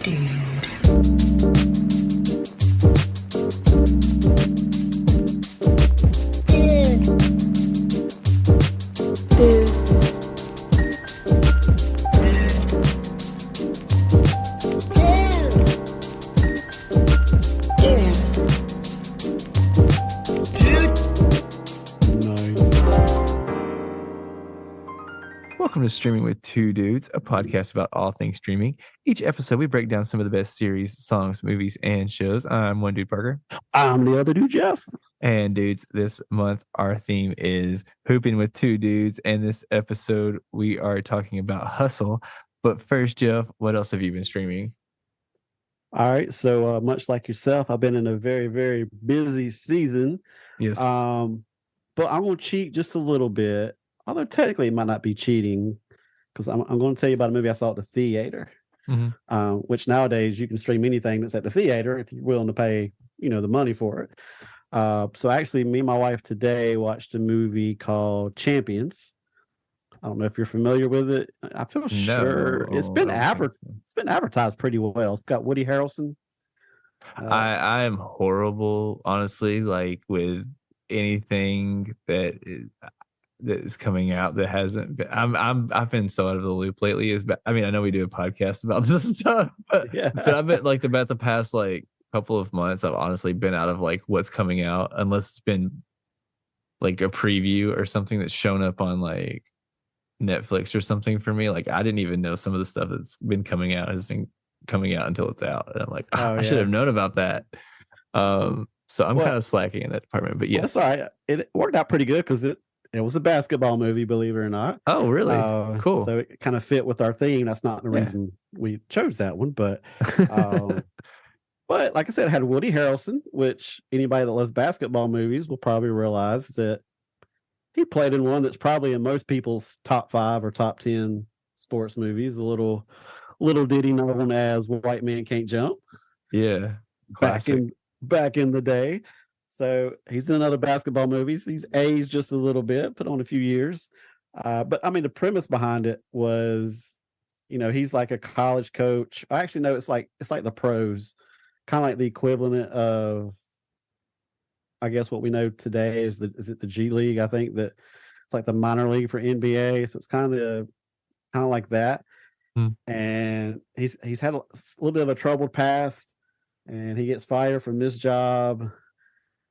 Dude. Dude. Welcome to Streaming with Two Dudes, a podcast about all things streaming. Each episode, we break down some of the best series, songs, movies, and shows. I'm one dude, Parker. I'm the other dude, Jeff. And dudes, this month our theme is Hooping with Two Dudes. And this episode, we are talking about Hustle. But first, Jeff, what else have you been streaming? All right, so much like yourself, I've been in a very, very busy season. Yes. But I'm going to cheat just a little bit, although technically it might not be cheating, because I'm going to tell you about a movie I saw at the theater, which nowadays you can stream anything that's at the theater if you're willing to pay, the money for it. So actually, me and my wife today watched a movie called Champions. I don't know if you're familiar with it. I feel sure it's been advertised pretty well. It's got Woody Harrelson. I am horrible, honestly, like with anything that is coming out that hasn't been. I've been so out of the loop lately. I know we do a podcast about this stuff, but I bet like about the past like couple of months, I've honestly been out of like what's coming out, unless it's been like a preview or something that's shown up on like Netflix or something for me. Like I didn't even know some of the stuff that's been coming out has been coming out until it's out, and I'm like, I should have known about that. So I'm kind of slacking in that department, but yes, that's all right. It worked out pretty good because it was a basketball movie, believe it or not. Oh, really? Cool. So it kind of fit with our theme. That's not the reason we chose that one, but but like I said, it had Woody Harrelson, which anybody that loves basketball movies will probably realize that he played in one that's probably in most people's top 5 or top 10 sports movies. A little ditty known as "White Man Can't Jump." Yeah, classic. Back in the day. So he's in other basketball movies. He's aged just a little bit, put on a few years. But the premise behind it was, he's like a college coach. I actually know it's like the pros, kind of like the equivalent of, I guess what we know today is it the G League? I think that it's like the minor league for NBA. So it's kind of like that. And he's had a little bit of a troubled past, and he gets fired from this job,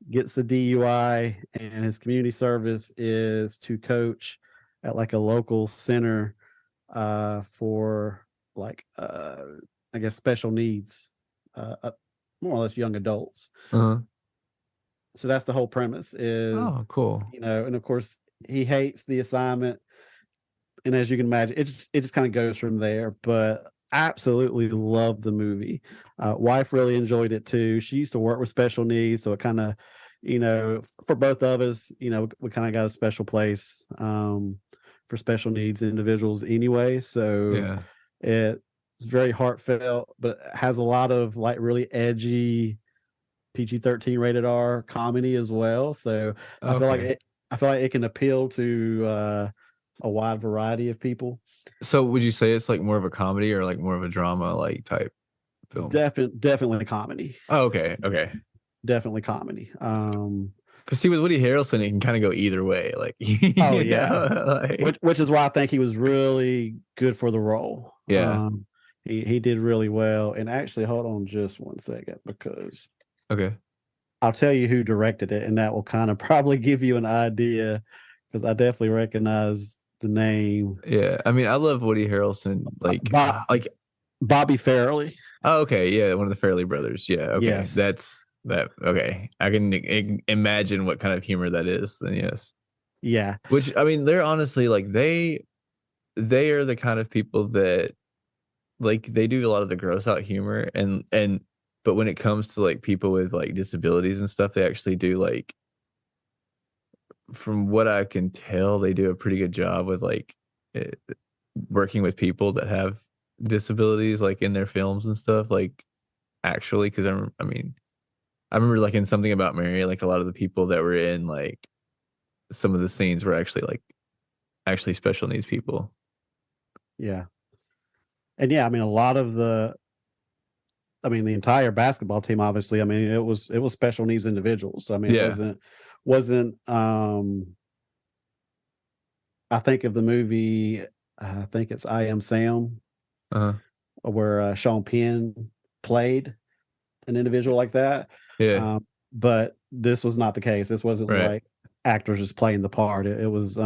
gets the DUI, and his community service is to coach at like a local center for like I guess special needs, more or less young adults. So that's the whole premise is, cool. And of course he hates the assignment, and as you can imagine, it just kind of goes from there. But absolutely love the movie. Wife really enjoyed it too. She used to work with special needs, so it kind of, for both of us, we kind of got a special place for special needs individuals anyway. So it's very heartfelt, but it has a lot of like really edgy PG-13 rated R comedy as well. So I feel like it can appeal to a wide variety of people. So would you say it's like more of a comedy or like more of a drama like type film? Definitely comedy. Oh, okay. Definitely comedy. Because see, with Woody Harrelson, it can kind of go either way. Like, which is why I think he was really good for the role. Yeah, he did really well. And actually, hold on just one second, because I'll tell you who directed it, and that will kind of probably give you an idea, because I definitely recognize the name. Yeah, I love Woody Harrelson, like Bobby Farrelly. Oh, okay, yeah, one of the Farrelly brothers. Yeah, okay, yes. That's that. Okay, I can imagine what kind of humor that is. Then yes, yeah. Which they're honestly like they are the kind of people that like they do a lot of the gross out humor, and but when it comes to like people with like disabilities and stuff, they actually do like, from what I can tell, they do a pretty good job with like working with people that have disabilities like in their films and stuff, like actually, because I remember like in Something About Mary, like a lot of the people that were in like some of the scenes were actually special needs people. Yeah. And yeah, a lot of the I mean, the entire basketball team, obviously. I mean, it was special needs individuals. So, I mean, Yeah. it wasn't I think of the movie, I think it's I Am Sam, Uh-huh. where Sean Penn played an individual like that. Yeah. But this was not the case. This wasn't Right. like actors just playing the part. It was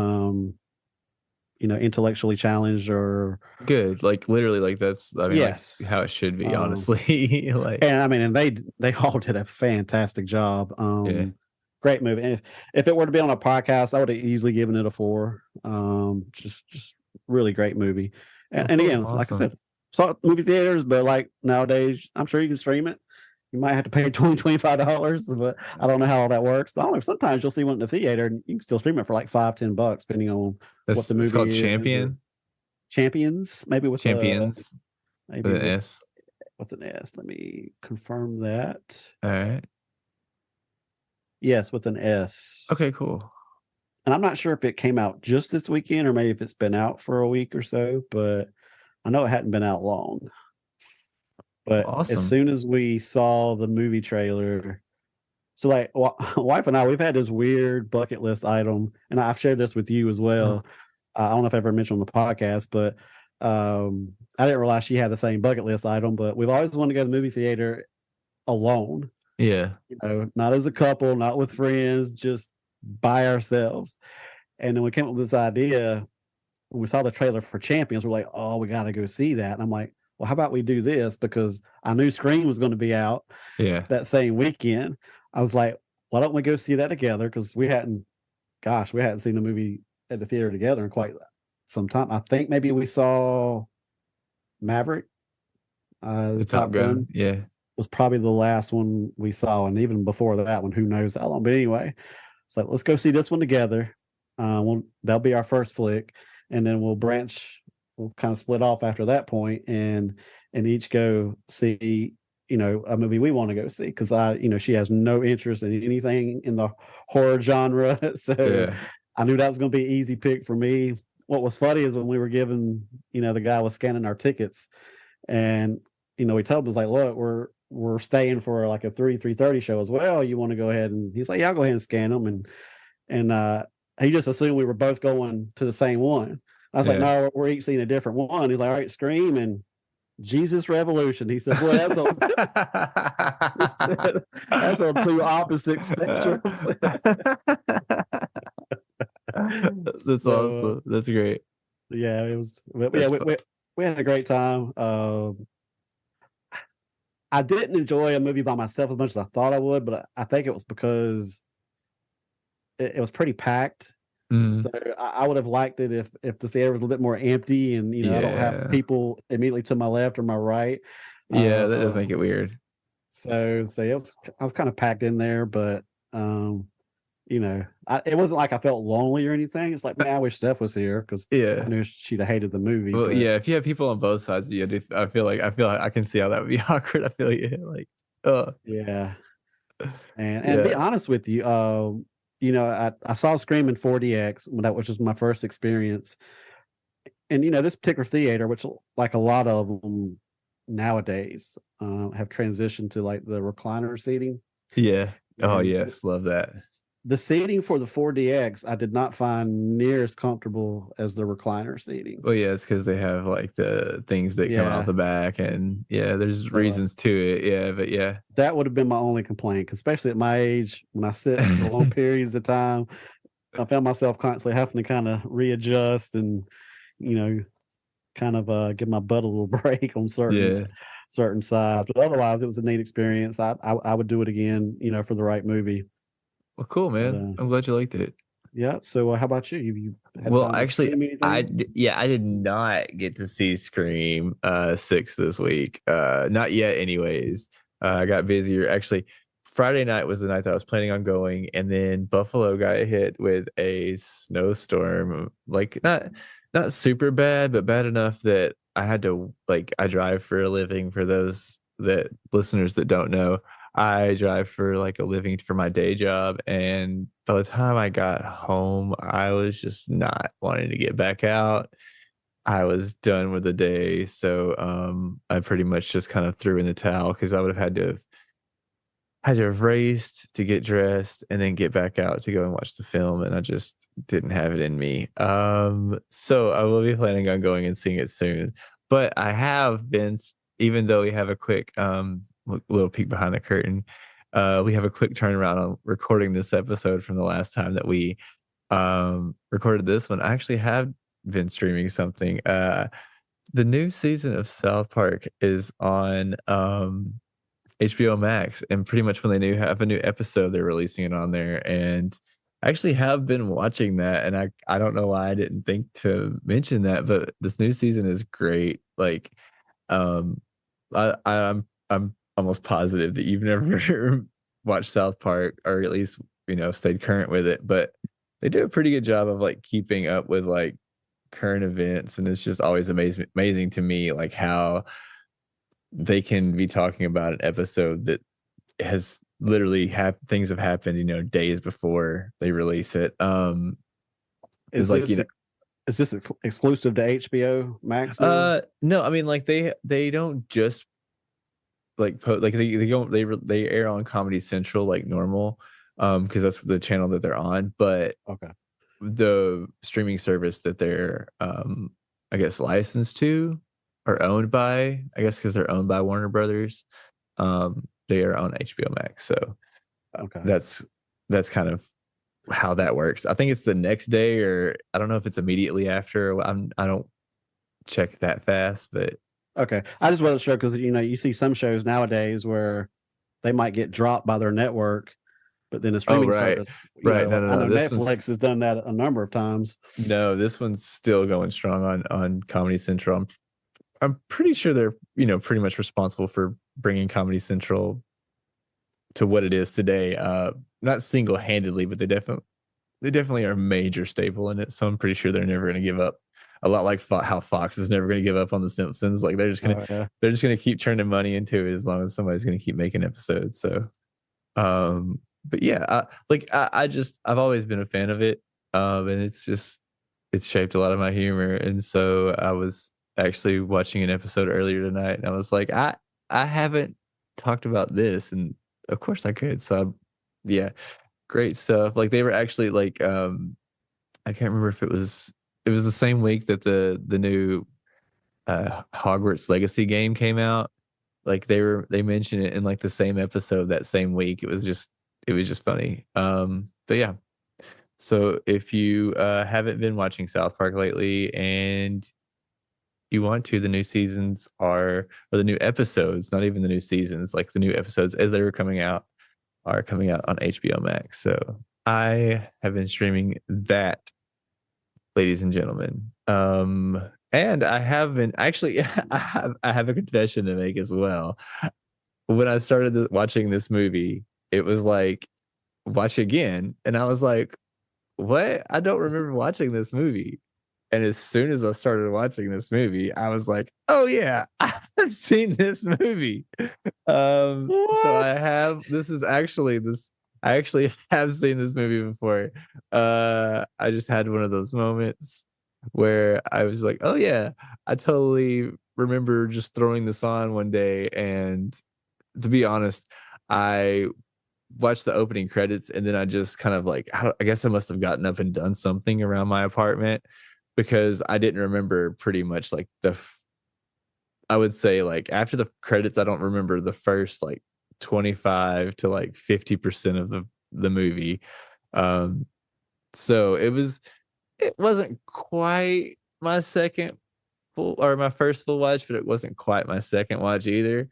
intellectually challenged or Good. Like literally, like that's I mean, yes. like how it should be, Um, honestly. Like And I mean, and they all did a fantastic job. yeah. Great movie. And if it were to be on a podcast, I would have easily given it a 4. Just really great movie. And, Oh, and cool. again, like I Awesome. said, saw it in movie theaters, but like nowadays, I'm sure you can stream it. You might have to pay $20, $25, but I don't know how all that works. I don't know. Sometimes you'll see one in the theater and you can still stream it for like $5, $10, depending on what the movie It's called is. Champion. Champions, maybe with Champions maybe with an S. with an S. Let me confirm that. All right. Yes, with an S. Okay, cool. And I'm not sure if it came out just this weekend or maybe if it's been out for a week or so, but I know it hadn't been out long. But Awesome. as soon as we saw the movie trailer, so like wife and I, we've had this weird bucket list item, and I've shared this with you as well. I don't know if I ever mentioned on the podcast, but I didn't realize she had the same bucket list item. But we've always wanted to go to the movie theater alone. Yeah. Not as a couple, not with friends, just by ourselves. And then we came up with this idea when we saw the trailer for Champions. We're like, oh, we got to go see that. And I'm like, well, how about we do this? Because I knew Scream was going to be out Yeah. that same weekend. I was like, why don't we go see that together? Because we hadn't seen the movie at the theater together in quite some time. I think maybe we saw Maverick, The Top Gun. Yeah. was probably the last one we saw, and even before that one, who knows how long. But anyway, it's like let's go see this one together. That'll be our first flick, and then we'll kind of split off after that point, and each go see a movie we want to go see because she has no interest in anything in the horror genre, so Yeah. I knew that was going to be an easy pick for me. What was funny is when we were given, the guy was scanning our tickets, and we told him, was like, look, we're staying for like a 3:30 show as well. You want to go ahead? And he's like, yeah, I'll go ahead and scan them. And he just assumed we were both going to the same one. I was like, no, we're each seeing a different one. He's like, all right, Scream and Jesus Revolution. He said, well, that's on two opposite spectrums. That's awesome. That's great. Yeah, it was. We had a great time. I didn't enjoy a movie by myself as much as I thought I would, but I think it was because it was pretty packed. So I would have liked it if the theater was a little bit more empty and I don't have people immediately to my left or my right. Yeah, that does make it weird. So I was kind of packed in there, but it wasn't like I felt lonely or anything. It's like, man, I wish Steph was here because I knew she'd have hated the movie. Well, yeah, if you have people on both sides, I feel like I can see how that would be awkward. I feel like, yeah, and be honest with you, I saw Scream in 4DX, which was my first experience, and this particular theater, which like a lot of them nowadays have transitioned to like the recliner seating. Yeah. Oh yes, love that. The seating for the 4DX, I did not find near as comfortable as the recliner seating. Well, yeah, it's because they have like the things that come out the back, and there's reasons to it. Yeah, but yeah, that would have been my only complaint, especially at my age when I sit for long periods of time. I found myself constantly having to kind of readjust and, kind of give my butt a little break on certain sides. But otherwise, it was a neat experience. I would do it again, for the right movie. Well, cool, man. I'm glad you liked it. Yeah. So how about you? You well, actually, I did not get to see Scream 6 this week. Not yet, anyways. I got busier. Actually, Friday night was the night that I was planning on going, and then Buffalo got hit with a snowstorm. Like not super bad, but bad enough that I had to I drive for a living. For those listeners that don't know, I drive for a living for my day job, and by the time I got home, I was just not wanting to get back out. I was done with the day. So I pretty much just kind of threw in the towel because I would have had to have raced to get dressed and then get back out to go and watch the film, and I just didn't have it in me. So I will be planning on going and seeing it soon. But I have been, even though we have a quick little peek behind the curtain, we have a quick turnaround on recording this episode from the last time that we recorded this one. I actually have been streaming something. The new season of South Park is on HBO Max, and pretty much when they have a new episode, they're releasing it on there. And I actually have been watching that, and I don't know why I didn't think to mention that, but this new season is great. Like, I'm almost positive that you've never watched South Park, or at least stayed current with it, but they do a pretty good job of like keeping up with like current events, and it's just always amazing to me like how they can be talking about an episode that has literally things have happened days before they release it. Is like this, is this exclusive to HBO Max now? No, I mean like they don't just like they air on Comedy Central like normal, because that's the channel that they're on, but Okay. the streaming service that they're I guess licensed to or owned by, I guess because they're owned by Warner Brothers, they are on HBO Max. So Okay. that's kind of how that works. I think it's the next day, or I don't know if it's immediately after. I don't check that fast, but Okay. I just wasn't sure because you see some shows nowadays where they might get dropped by their network, but then a streaming right. service. Right. I know This Netflix has done that a number of times. No, this one's still going strong on Comedy Central. I'm pretty sure they're pretty much responsible for bringing Comedy Central to what it is today. Not single-handedly, but they definitely are a major staple in it. So I'm pretty sure they're never going to give up. A lot like how Fox is never going to give up on The Simpsons. Like they're just gonna keep churning money into it as long as somebody's going to keep making episodes. So, but yeah, I've always been a fan of it, and it's shaped a lot of my humor. And so I was actually watching an episode earlier tonight, and I was like, I haven't talked about this, and of course I could. So yeah, great stuff. Like they were actually like, I can't remember if it was the same week that the new Hogwarts Legacy game came out. Like they mentioned it in like the same episode that same week. It was just funny. But yeah. So if you haven't been watching South Park lately and you want to, the new seasons or the new episodes, not even the new seasons, like the new episodes as they were coming out, are coming out on HBO Max. So I have been streaming that, ladies and gentlemen. And I have been actually, I have a confession to make as well. When I started watching this movie, it was like, watch again. And I was like, what? I don't remember watching this movie. And as soon as I started watching this movie, I was like, oh yeah, I've seen this movie. So I actually have seen this movie before. I just had one of those moments where I was like, oh yeah, I totally remember just throwing this on one day. And to be honest, I watched the opening credits, and then I just kind of like, I guess I must have gotten up and done something around my apartment, because I didn't remember pretty much like I would say like after the credits, I don't remember the first like 25 to like 50% of the movie. So it wasn't quite my second full or my first full watch, but it wasn't quite my second watch either.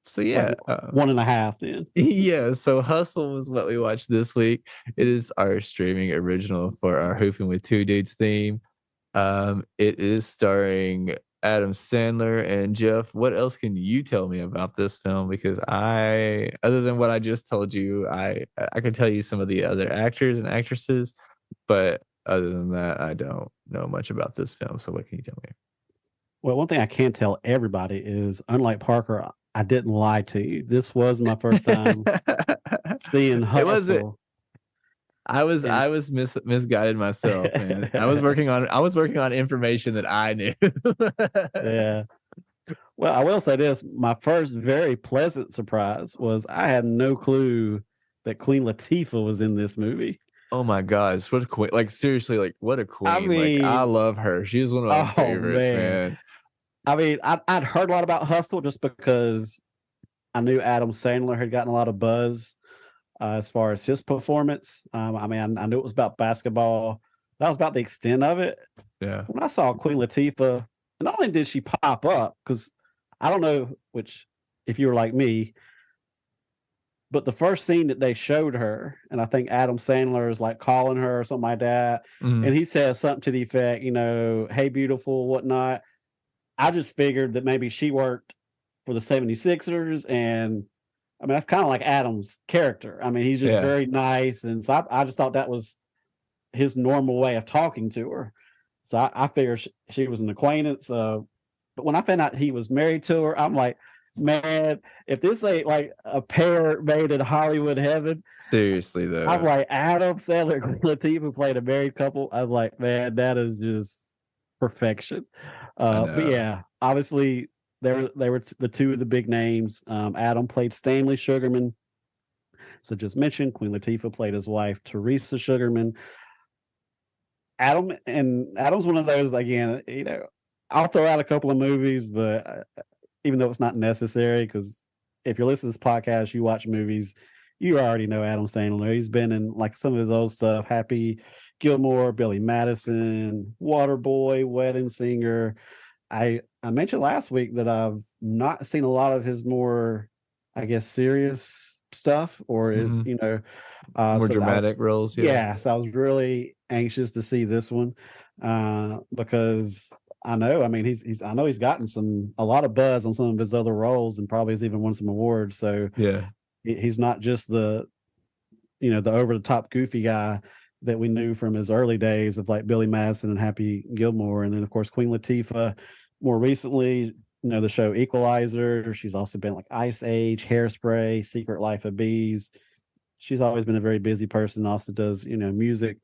So yeah, one and a half then. Yeah, so Hustle was what we watched this week. It is our streaming original for our Hooping with Two Dudes theme. It is starring Adam Sandler. And Jeff, what else can you tell me about this film? Because other than what I just told you, I can tell you some of the other actors and actresses, but other than that, I don't know much about this film. So what can you tell me? Well, one thing I can tell everybody is, unlike Parker, I didn't lie to you. This was my first time seeing Hustle. I was misguided myself, man. I was working on information that I knew. Yeah. Well, I will say this: my first very pleasant surprise was I had no clue that Queen Latifah was in this movie. Oh my gosh, what a queen! Like seriously, like what a I queen! Like I mean, love her. She was one of my oh favorites, man. man. I mean, I'd heard a lot about Hustle just because I knew Adam Sandler had gotten a lot of buzz as far as his performance. I mean, I knew it was about basketball. That was about the extent of it. Yeah. When I saw Queen Latifah, and not only did she pop up, because I don't know which, if you were like me, but the first scene that they showed her, and I think Adam Sandler is like calling her or something like that, Mhm. and he says something to the effect, "Hey, beautiful," whatnot. I just figured that maybe she worked for the 76ers, and I mean that's kind of like Adam's character. I mean, he's just Yeah. very nice, and so I just thought that was his normal way of talking to her. So I figured she was an acquaintance. But when I found out he was married to her, I'm like, man, if this ain't like a pair made in Hollywood heaven, Seriously though. I'm like Adam Sandler and Latifah played a married couple. I was like, man, that is just perfection. But know. yeah, obviously they were the two of the big names. Adam played Stanley Sugarman. So just mentioned Queen Latifah played his wife Teresa Sugarman. Adam's one of those again. I'll throw out a couple of movies, but even though it's not necessary, because if you're listening to this podcast, you watch movies, you already know Adam Sandler. He's been in like some of his old stuff: Happy Gilmore, Billy Madison, Waterboy, Wedding Singer. I mentioned last week that I've not seen a lot of his more, I guess, serious stuff, or is more so dramatic roles. Yeah. so I was really anxious to see this one because I know, I mean, I know he's gotten a lot of buzz on some of his other roles, and probably has even won some awards. So Yeah. he's not just the over the top goofy guy that we knew from his early days of like Billy Madison and Happy Gilmore, and then of course Queen Latifah. More recently, the show Equalizer. She's also been like Ice Age, Hairspray, Secret Life of Bees. She's always been a very busy person. Also does music.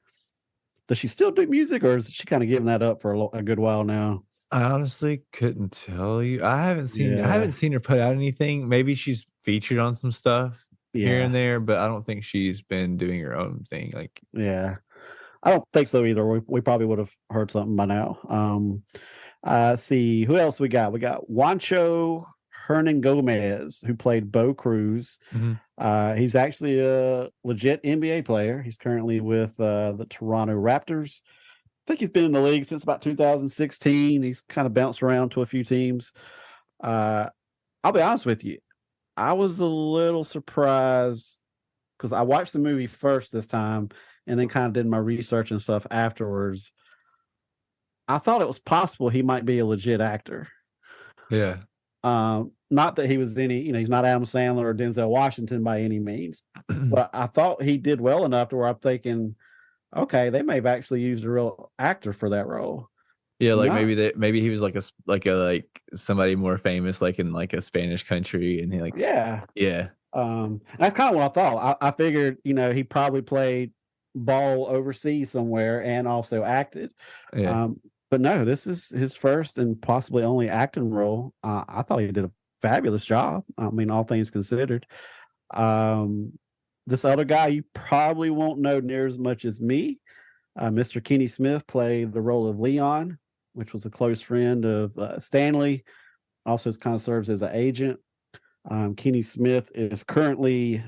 Does she still do music, or is she kind of giving that up for a good while now? I honestly couldn't tell you. I haven't Yeah. seen her put out anything. Maybe she's featured on some stuff here and Yeah. there, but I don't think she's been doing her own thing. Like, Yeah. I don't think so either. We probably would have heard something by now. See who else we got. We got Juancho Hernan Gomez, who played Bo Cruz. mhm. He's actually a legit NBA player. He's currently with the Toronto Raptors. I think he's been in the league since about 2016. He's kind of bounced around to a few teams. I'll be honest with you. I was a little surprised because I watched the movie first this time and then kind of did my research and stuff afterwards. I thought it was possible he might be a legit actor. Yeah. Not that he was he's not Adam Sandler or Denzel Washington by any means, but I thought he did well enough to where I'm thinking, okay, they may have actually used a real actor for that role. Yeah, like No. maybe he was like somebody more famous, like in like a Spanish country, and he like Yeah. yeah. That's kind of what I thought. I figured, he probably played ball overseas somewhere and also acted. Yeah. But no, this is his first and possibly only acting role. I thought he did a fabulous job. I mean, all things considered. This other guy you probably won't know near as much as me. Mr. Kenny Smith played the role of Leon, which was a close friend of Stanley. Also, kind of serves as an agent. Kenny Smith is currently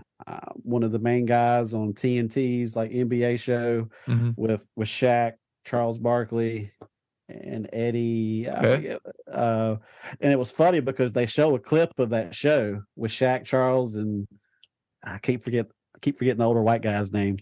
one of the main guys on TNT's like NBA show Mhm. with Shaq, Charles Barkley, and Eddie. I Okay. forget. And it was funny because they show a clip of that show with Shaq, Charles, and I keep forgetting the older white guy's name.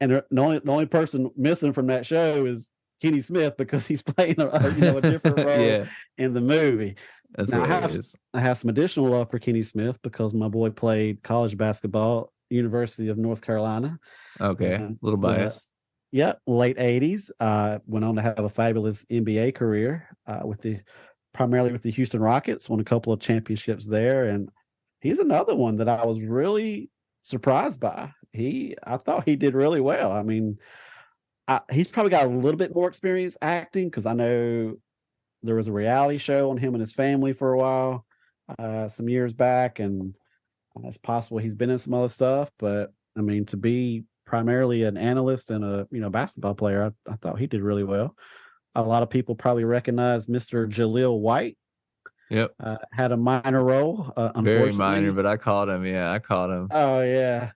And the only person missing from that show is Kenny Smith because he's playing a different role Yeah. in the movie. That's Now, hilarious. I have some additional love for Kenny Smith because my boy played college basketball, University of North Carolina. Okay. Uh, Little biased. Yep, late 80s. Went on to have a fabulous NBA career primarily with the Houston Rockets. Won a couple of championships there, and he's another one that I was really surprised by. I thought he did really well. I mean, he's probably got a little bit more experience acting because I know there was a reality show on him and his family for a while, some years back, and it's possible he's been in some other stuff. But I mean, to be primarily an analyst and a basketball player, I thought he did really well. A lot of people probably recognize Mr. Jaleel White. Yep. Had a minor role. Very minor, but I called him. Yeah, I called him. Oh yeah.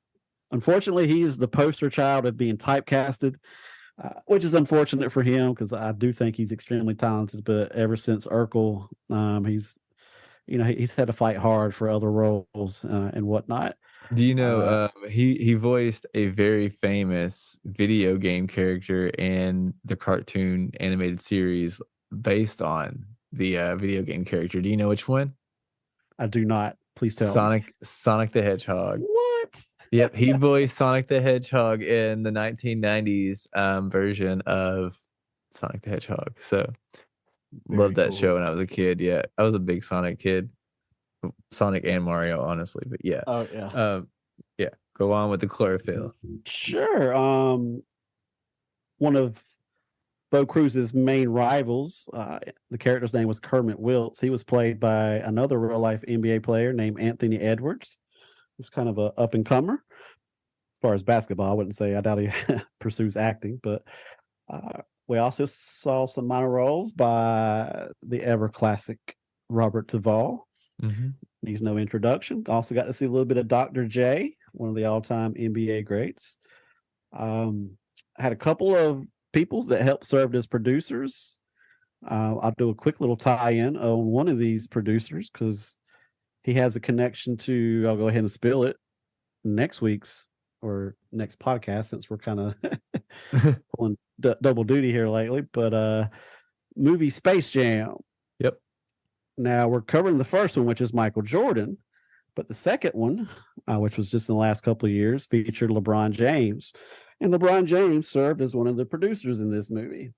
Unfortunately, he's the poster child of being typecasted, which is unfortunate for him because I do think he's extremely talented. But ever since Urkel, he's had to fight hard for other roles and whatnot. Do you know he voiced a very famous video game character in the cartoon animated series based on the video game character? Do you know which one? I do not. Please tell me. Sonic the Hedgehog. What? Yep, he voiced Sonic the Hedgehog in the 1990s version of Sonic the Hedgehog. So loved that show when I was a kid. Yeah, I was a big Sonic kid. Sonic and Mario, honestly, but yeah. Oh yeah. Yeah. Go on with the chlorophyll. Sure. One of Bo Cruz's main rivals, the character's name was Kermit Wilkes. He was played by another real life NBA player named Anthony Edwards, who's kind of a up and comer as far as basketball. I wouldn't say. I doubt he pursues acting, but we also saw some minor roles by the ever classic Robert Duvall. Mm-hmm. Needs no introduction. Also got to see a little bit of Dr. J, one of the all-time NBA greats. Had a couple of people that helped serve as producers. I'll do a quick little tie-in on one of these producers because he has a connection to, I'll go ahead and spill it, next week's or next podcast since we're kind of pulling double duty here lately. But movie Space Jam. Yep. Now we're covering the first one, which is Michael Jordan, but the second one, which was just in the last couple of years, featured LeBron James, and LeBron James served as one of the producers in this movie.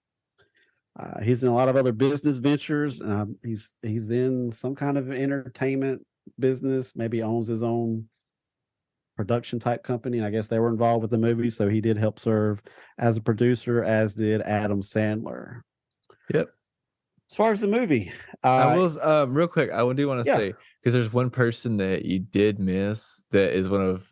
He's in a lot of other business ventures. He's in some kind of entertainment business, maybe owns his own production type company. I guess they were involved with the movie, so he did help serve as a producer, as did Adam Sandler. Yep. As far as the movie, I was real quick. I do want to say, because there's one person that you did miss that is one of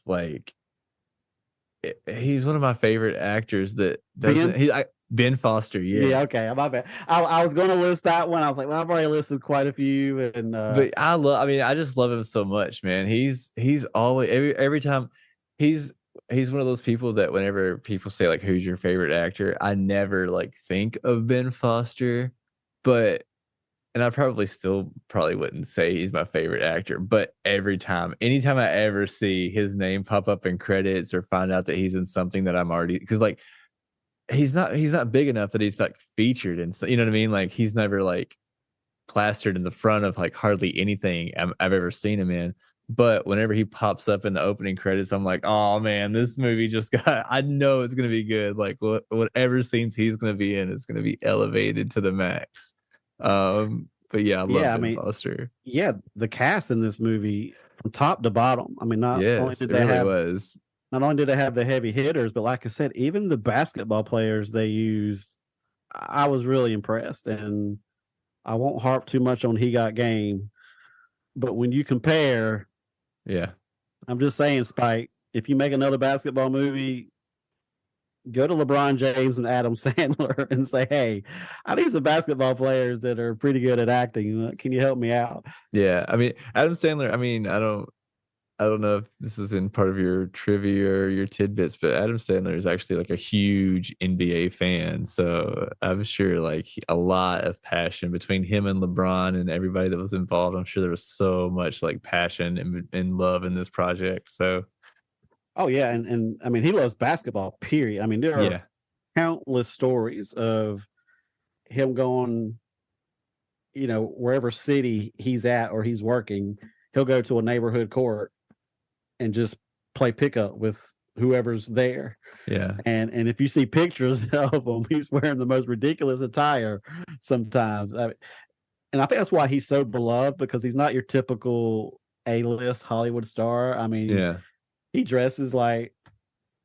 he's one of my favorite actors that doesn't. Ben Foster. Yes. Yeah. Okay. My bad. I was going to list that one. I was like, well, I've already listed quite a few, and but I just love him so much, man. He's always every time he's one of those people that whenever people say like, who's your favorite actor, I never think of Ben Foster. But, and I probably wouldn't say he's my favorite actor, but anytime I ever see his name pop up in credits or find out that he's in something that I'm already, because he's not big enough that he's featured in, so you know what I mean? He's never plastered in the front of hardly anything I've ever seen him in. But whenever he pops up in the opening credits, I'm like, oh man, this movie I know it's going to be good. Whatever scenes he's going to be in is going to be elevated to the max. But yeah, I love Ben Foster. Yeah, the cast in this movie from top to bottom. I mean, not only did they have the heavy hitters, but like I said, even the basketball players they used, I was really impressed. And I won't harp too much on He Got Game, but when you compare, I'm just saying, Spike, if you make another basketball movie, go to LeBron James and Adam Sandler and say, hey, I need some basketball players that are pretty good at acting. Can you help me out? Yeah. I mean, Adam Sandler, I don't know if this is in part of your trivia or your tidbits, but Adam Sandler is actually a huge NBA fan. So I'm sure a lot of passion between him and LeBron and everybody that was involved. I'm sure there was so much passion and love in this project. So. Oh yeah. And I mean, he loves basketball, period. I mean, there are countless stories of him going, wherever city he's at or he's working, he'll go to a neighborhood court and just play pickup with whoever's there. Yeah. And if you see pictures of him, he's wearing the most ridiculous attire sometimes. And I think that's why he's so beloved, because he's not your typical A-list Hollywood star. I mean, he dresses like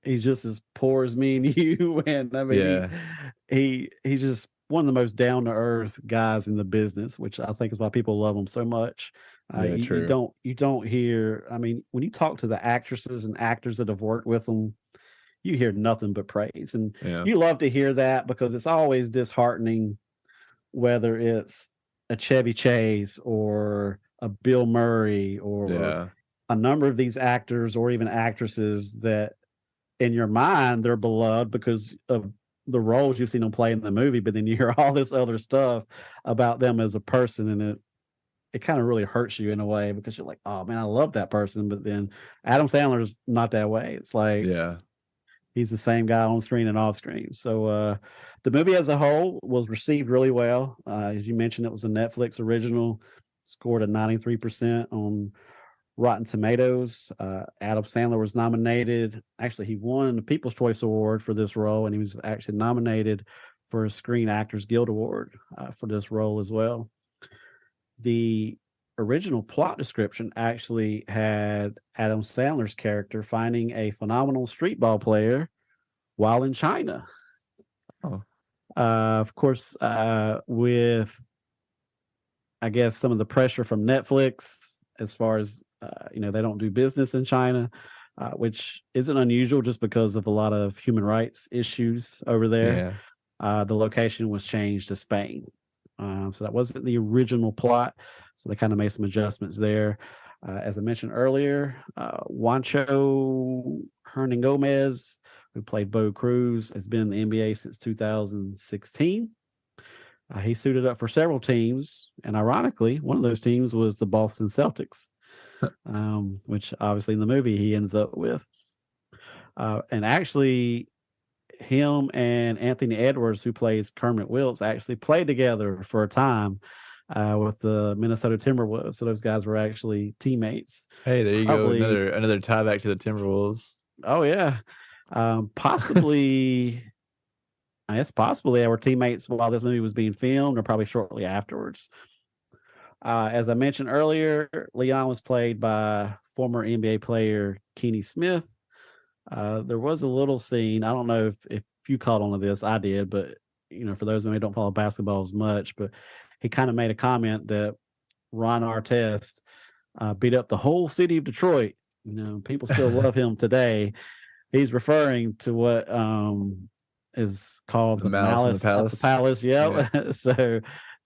he's just as poor as me and you. And I mean, Yeah. he's just one of the most down to earth guys in the business, which I think is why people love him so much. Yeah, You true. don't hear. I mean, when you talk to the actresses and actors that have worked with him, you hear nothing but praise, and Yeah. you love to hear that because it's always disheartening, whether it's a Chevy Chase or a Bill Murray or Yeah. a number of these actors or even actresses that in your mind they're beloved because of the roles you've seen them play in the movie, but then you hear all this other stuff about them as a person, and it kind of really hurts you in a way because you're like, oh man, I love that person. But then Adam Sandler's not that way. It's like Yeah. he's the same guy on screen and off screen. So the movie as a whole was received really well. As you mentioned, it was a Netflix original, scored a 93% on Rotten Tomatoes. Adam Sandler was nominated. Actually, he won the People's Choice Award for this role, and he was actually nominated for a Screen Actors Guild Award for this role as well. The original plot description actually had Adam Sandler's character finding a phenomenal street ball player while in China. Oh. Of course, with I guess some of the pressure from Netflix as far as they don't do business in China, which isn't unusual just because of a lot of human rights issues over there. Yeah. The location was changed to Spain. So that wasn't the original plot. So they kind of made some adjustments there. As I mentioned earlier, Juancho Hernangomez, who played Bo Cruz, has been in the NBA since 2016. He suited up for several teams, and ironically, one of those teams was the Boston Celtics, which obviously in the movie he ends up with. And actually, him and Anthony Edwards, who plays Kermit Wilkes, actually played together for a time with the Minnesota Timberwolves. So those guys were actually teammates. Hey, there you go. Another tie back to the Timberwolves. Oh yeah, possibly. I guess possibly they were teammates while this movie was being filmed, or probably shortly afterwards. As I mentioned earlier, Leon was played by former NBA player Kenny Smith. There was a little scene. I don't know if you caught on to this. I did, but for those of you who don't follow basketball as much, but he kind of made a comment that Ron Artest beat up the whole city of Detroit. People still love him today. He's referring to what is called the Malice at the Palace. Yep. Yeah. So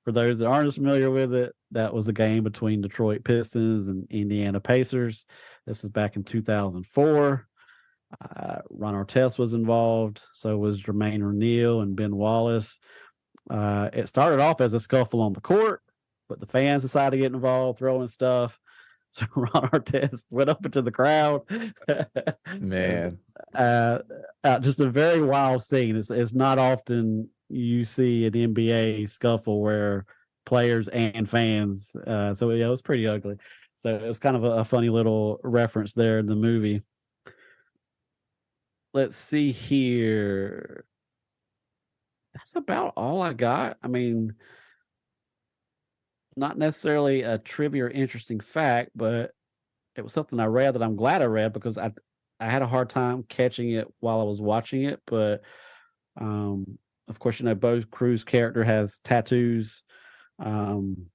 for those that aren't as familiar with it, that was a game between Detroit Pistons and Indiana Pacers. This was back in 2004. Ron Artest was involved. So was Jermaine O'Neal and Ben Wallace. It started off as a scuffle on the court, but the fans decided to get involved, throwing stuff. So Ron Artest went up into the crowd. Man. Just a very wild scene. It's not often you see an NBA scuffle where players and fans. So yeah, it was pretty ugly. So it was kind of a funny little reference there in the movie. Let's see here. That's about all I got. I mean, not necessarily a trivia or interesting fact, but it was something I read that I'm glad I read because I had a hard time catching it while I was watching it. But of course, Bo Cruz's character has tattoos on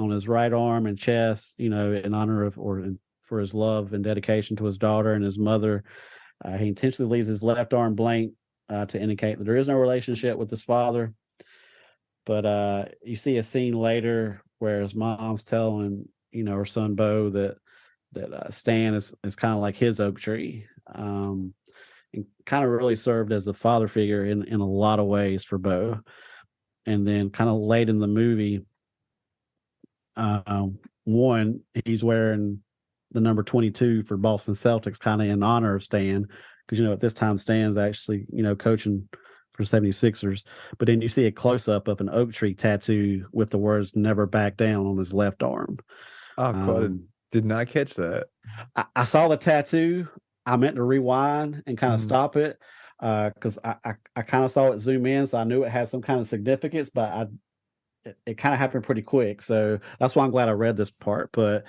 his right arm and chest, in honor of for his love and dedication to his daughter and his mother. He intentionally leaves his left arm blank to indicate that there is no relationship with his father. But you see a scene later where his mom's telling, her son Bo that Stan is kind of like his oak tree, and kind of really served as a father figure in a lot of ways for Bo. And then kind of late in the movie, one, he's wearing the number 22 for Boston Celtics, kind of in honor of Stan, because at this time Stan's actually coaching for 76ers. But then you see a close-up of an oak tree tattoo with the words "Never Back Down" on his left arm. Oh, cool. Did not catch that. I saw the tattoo. I meant to rewind and kind of stop it because I kind of saw it zoom in, so I knew it had some kind of significance, but it kind of happened pretty quick. So that's why I'm glad I read this part. But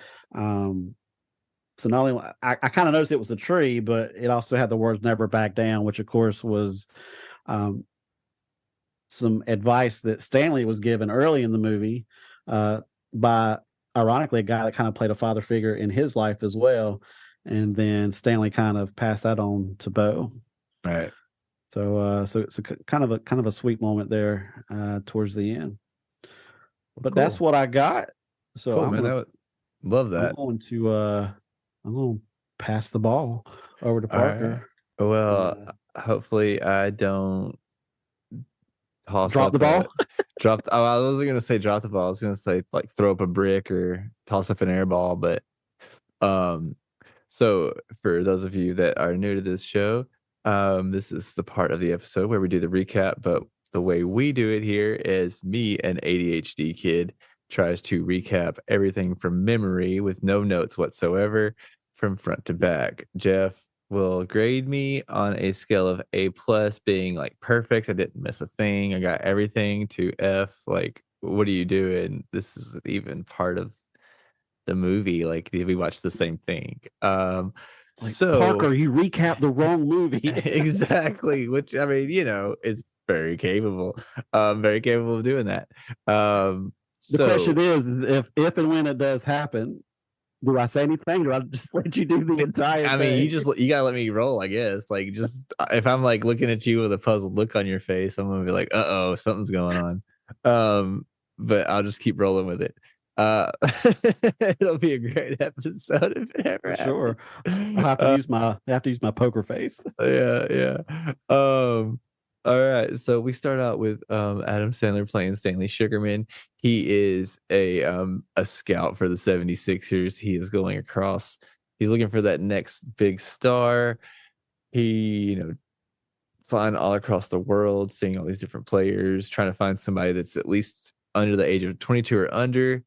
So not only I kind of noticed it was a tree, but it also had the words "never back down," which of course was um, some advice that Stanley was given early in the movie by, ironically, a guy that kind of played a father figure in his life as well. And then Stanley kind of passed that on to Bo. Right. So it's a kind of a sweet moment there towards the end. But Cool. that's what I got. So Cool, man. Love that. I'm going to pass the ball over to All right. Parker. Well, hopefully I don't toss Drop up the ball. I wasn't gonna say drop the ball. I was gonna say like throw up a brick or toss up an air ball. But so for those of you that are new to this show, this is the part of the episode where we do the recap. But the way we do it here is me, an ADHD kid, tries to recap everything from memory with no notes whatsoever from front to back. Jeff will grade me on a scale of A+ being like perfect. I didn't miss a thing. I got everything, to F. Like, what are you doing? This isn't even part of the movie. Like, we watched the same thing. So Parker, you recapped the wrong movie. exactly. Which, I mean, it's very capable. Very capable of doing that. The question is if and when it does happen, do I say anything? Do I just let you do the entire thing? I mean, you gotta let me roll, I guess. Like, just if I'm like looking at you with a puzzled look on your face, I'm gonna be like, "Uh-oh, something's going on." But I'll just keep rolling with it. It'll be a great episode if it ever happens. Sure. I'll have to use my poker face. Yeah. All right, so we start out with Adam Sandler playing Stanley Sugarman. He is a scout for the 76ers. He is going across. He's looking for that next big star. He, flying all across the world, seeing all these different players, trying to find somebody that's at least under the age of 22 or under.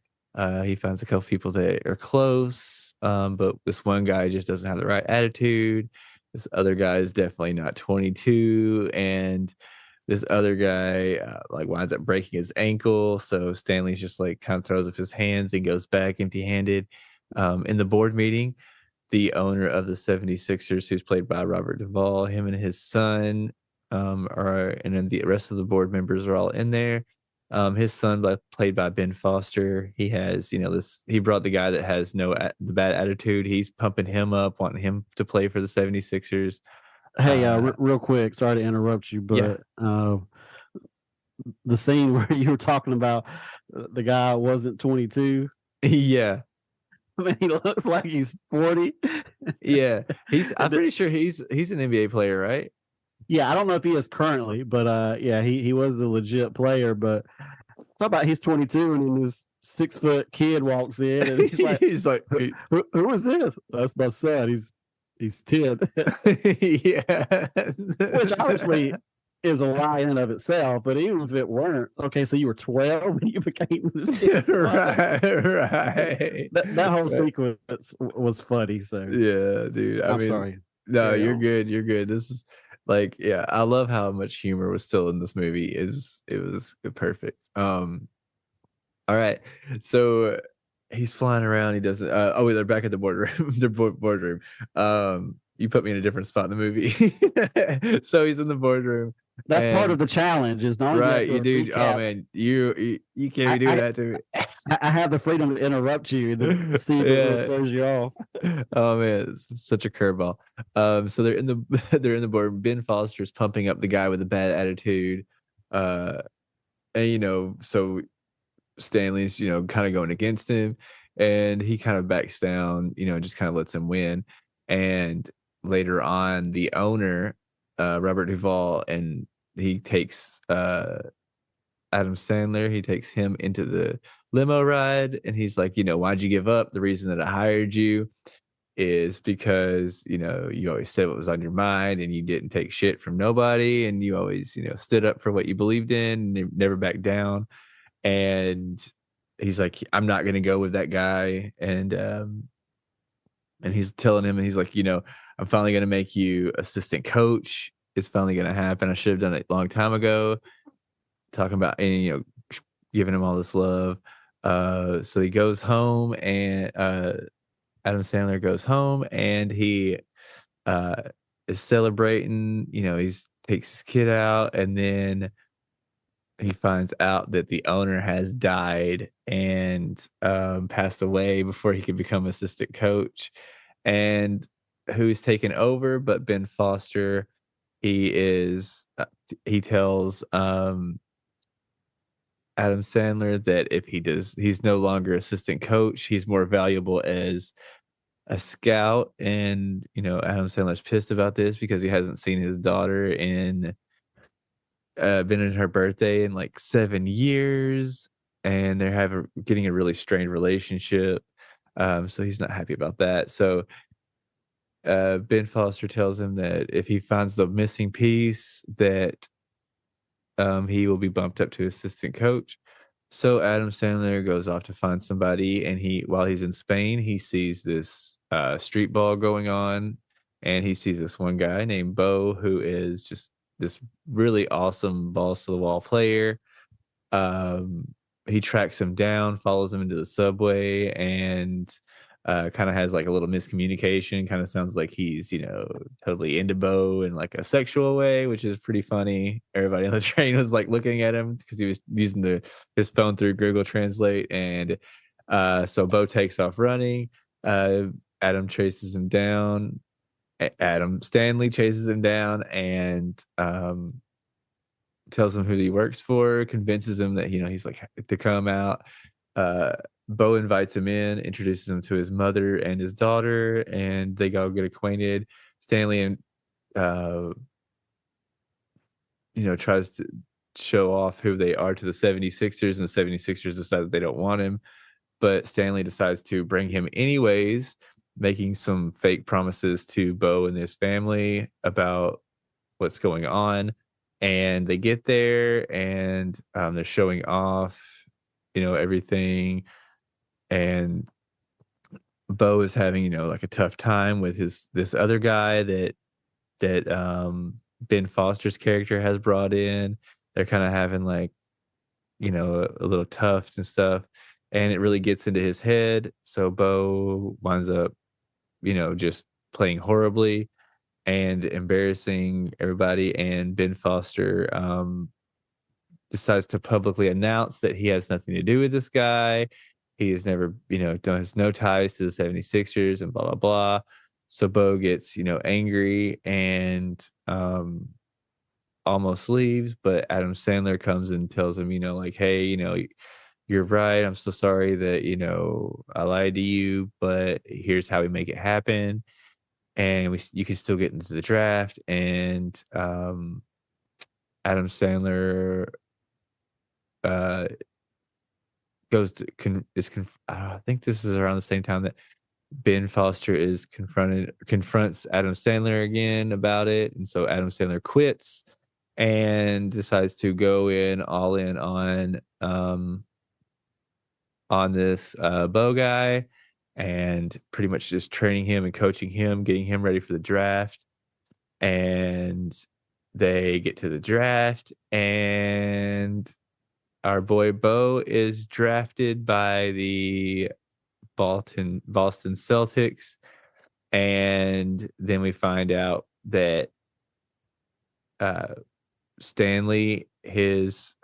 He finds a couple people that are close, but this one guy just doesn't have the right attitude. This other guy is definitely not 22, and this other guy like winds up breaking his ankle. So Stanley's just like kind of throws up his hands and goes back empty-handed. In the board meeting, the owner of the 76ers, who's played by Robert Duvall, him and his son and then the rest of the board members are all in there. His son, played by Ben Foster, he has, he brought the guy that has the bad attitude. He's pumping him up, wanting him to play for the 76ers. Hey, real quick, sorry to interrupt you, but the scene where you were talking about the guy wasn't 22. Yeah. I mean, he looks like he's 40. Yeah. I'm pretty sure he's an NBA player, right? Yeah, I don't know if he is currently, but he was a legit player. But talk about he's 22 and then this 6-foot kid walks in and he's like, who is this? That's my son. He's 10. Yeah. Which obviously is a lie in and of itself, but even if it weren't, okay, so you were 12 when you became this kid. Right. That whole sequence was funny. So yeah, dude. I'm sorry. No, you're good. You're good. This is like, yeah, I love how much humor was still in this movie. It was perfect. All right. So he's flying around. He doesn't they're back at the boardroom. Their boardroom. You put me in a different spot in the movie. So he's in the boardroom. That's part of the challenge, is not right. You do. Oh man, you can't do that to me. I have the freedom to interrupt you to see if it throws you off. Oh man, it's such a curveball. So they're in the board. Ben Foster's pumping up the guy with the bad attitude, and so Stanley's kind of going against him, and he kind of backs down, just kind of lets him win. And later on, the owner, Robert Duvall, and he takes Adam Sandler, he takes him into the limo ride, and he's like, why'd you give up? The reason that I hired you is because you always said what was on your mind, and you didn't take shit from nobody, and you always stood up for what you believed in, and never backed down. And he's like, I'm not gonna go with that guy. And he's telling him, and he's like, I'm finally gonna make you assistant coach. It's finally gonna happen. I should have done it a long time ago. Talking about, and giving him all this love. So he goes home, and Adam Sandler goes home and he uh is celebrating, he's takes his kid out, and then he finds out that the owner has died and passed away before he could become assistant coach. And who's taken over but Ben Foster. He is he tells Adam Sandler that if he's no longer assistant coach, he's more valuable as a scout. And Adam Sandler's pissed about this because he hasn't seen his daughter in been in her birthday in like 7 years, and they're getting a really strained relationship. So he's not happy about that. So Ben Foster tells him that if he finds the missing piece, that he will be bumped up to assistant coach. So Adam Sandler goes off to find somebody, and while he's in Spain, he sees this street ball going on, and he sees this one guy named Bo, who is just this really awesome balls to the wall player. Um, he tracks him down, follows him into the subway, and kind of has like a little miscommunication. Kind of sounds like he's, totally into Bo in like a sexual way, which is pretty funny. Everybody on the train was like looking at him because he was using his phone through Google Translate. And so Bo takes off running. Adam chases him down. Adam Stanley chases him down and tells him who he works for, convinces him that he's like to come out. Bo invites him in, introduces him to his mother and his daughter, and they go get acquainted. Stanley and tries to show off who they are to the 76ers, and the 76ers decide that they don't want him, but Stanley decides to bring him anyways, making some fake promises to Bo and his family about what's going on. And they get there, and they're showing off, everything. And Bo is having, like a tough time with this other guy that Ben Foster's character has brought in. They're kind of having like, a little tough and stuff. And it really gets into his head. So Bo winds up, just playing horribly and embarrassing everybody. And Ben Foster decides to publicly announce that he has nothing to do with this guy. He has never, has no ties to the 76ers and blah, blah, blah. So Bo gets, angry and almost leaves. But Adam Sandler comes and tells him, like, hey, you're right. I'm so sorry that, I lied to you, but here's how we make it happen. And you can still get into the draft. And Adam Sandler goes to I think this is around the same time that Ben Foster confronts Adam Sandler again about it, and so Adam Sandler quits and decides to go all in on this Bo guy, and pretty much just training him and coaching him, getting him ready for the draft. And they get to the draft, and our boy Bo is drafted by the Boston Celtics. And then we find out that Stanley, his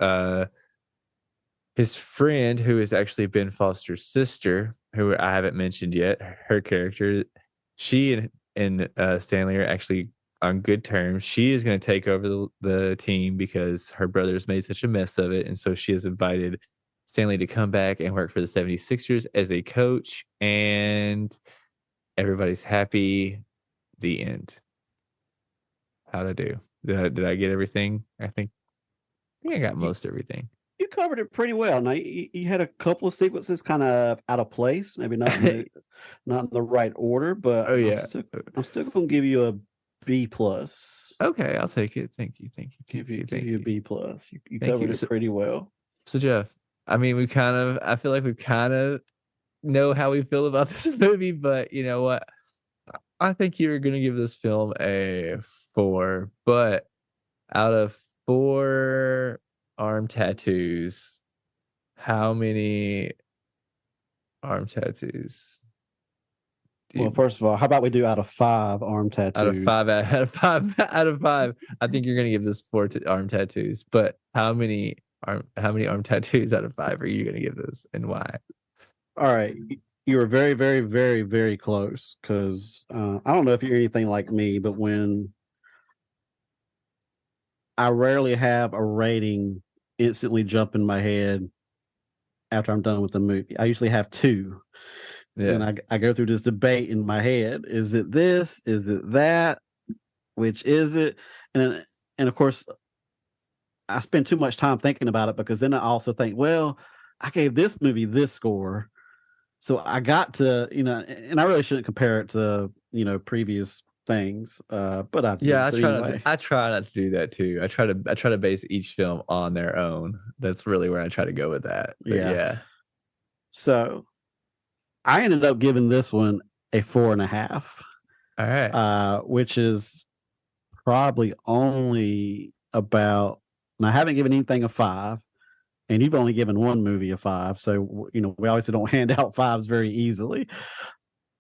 friend, who is actually Ben Foster's sister, who I haven't mentioned yet, her character, she and Stanley are actually on good terms. She is going to take over the team because her brother's made such a mess of it. And so she has invited Stanley to come back and work for the 76ers as a coach. And everybody's happy. The end. How'd I do? Did I get everything? I think I got most everything. You covered it pretty well. Now you had a couple of sequences kind of out of place, maybe not in the right order, but Oh yeah, I'm still going to give you a B plus. Okay, I'll take it. Thank you. Give you a B plus. You Thank covered you. it pretty well. So Jeff, I mean, I feel like we kind of know how we feel about this movie, but you know what? I think you're going to give this film a 4, but out of 4 arm tattoos, how many arm tattoos Well, first of all, how about we do out of 5 arm tattoos? Out of 5, out of 5, I think you're gonna give this 4 arm tattoos. But how many arm tattoos out of 5 are you gonna give this, and why? All right, you were very, very, very, very close because I don't know if you're anything like me, but when I rarely have a rating instantly jump in my head after I'm done with the movie. I usually have 2. Yeah. And I go through this debate in my head. Is it this? Is it that? Which is it? And of course, I spend too much time thinking about it because then I also think, well, I gave this movie this score. So I got to, and I really shouldn't compare it to, previous things. But I do. Yeah, So anyway. I try not to do that too. I try to base each film on their own. That's really where I try to go with that. But yeah. So I ended up giving this one a 4.5. All right. Which is probably only about. And I haven't given anything a 5, and you've only given one movie a 5. So we obviously don't hand out 5s very easily.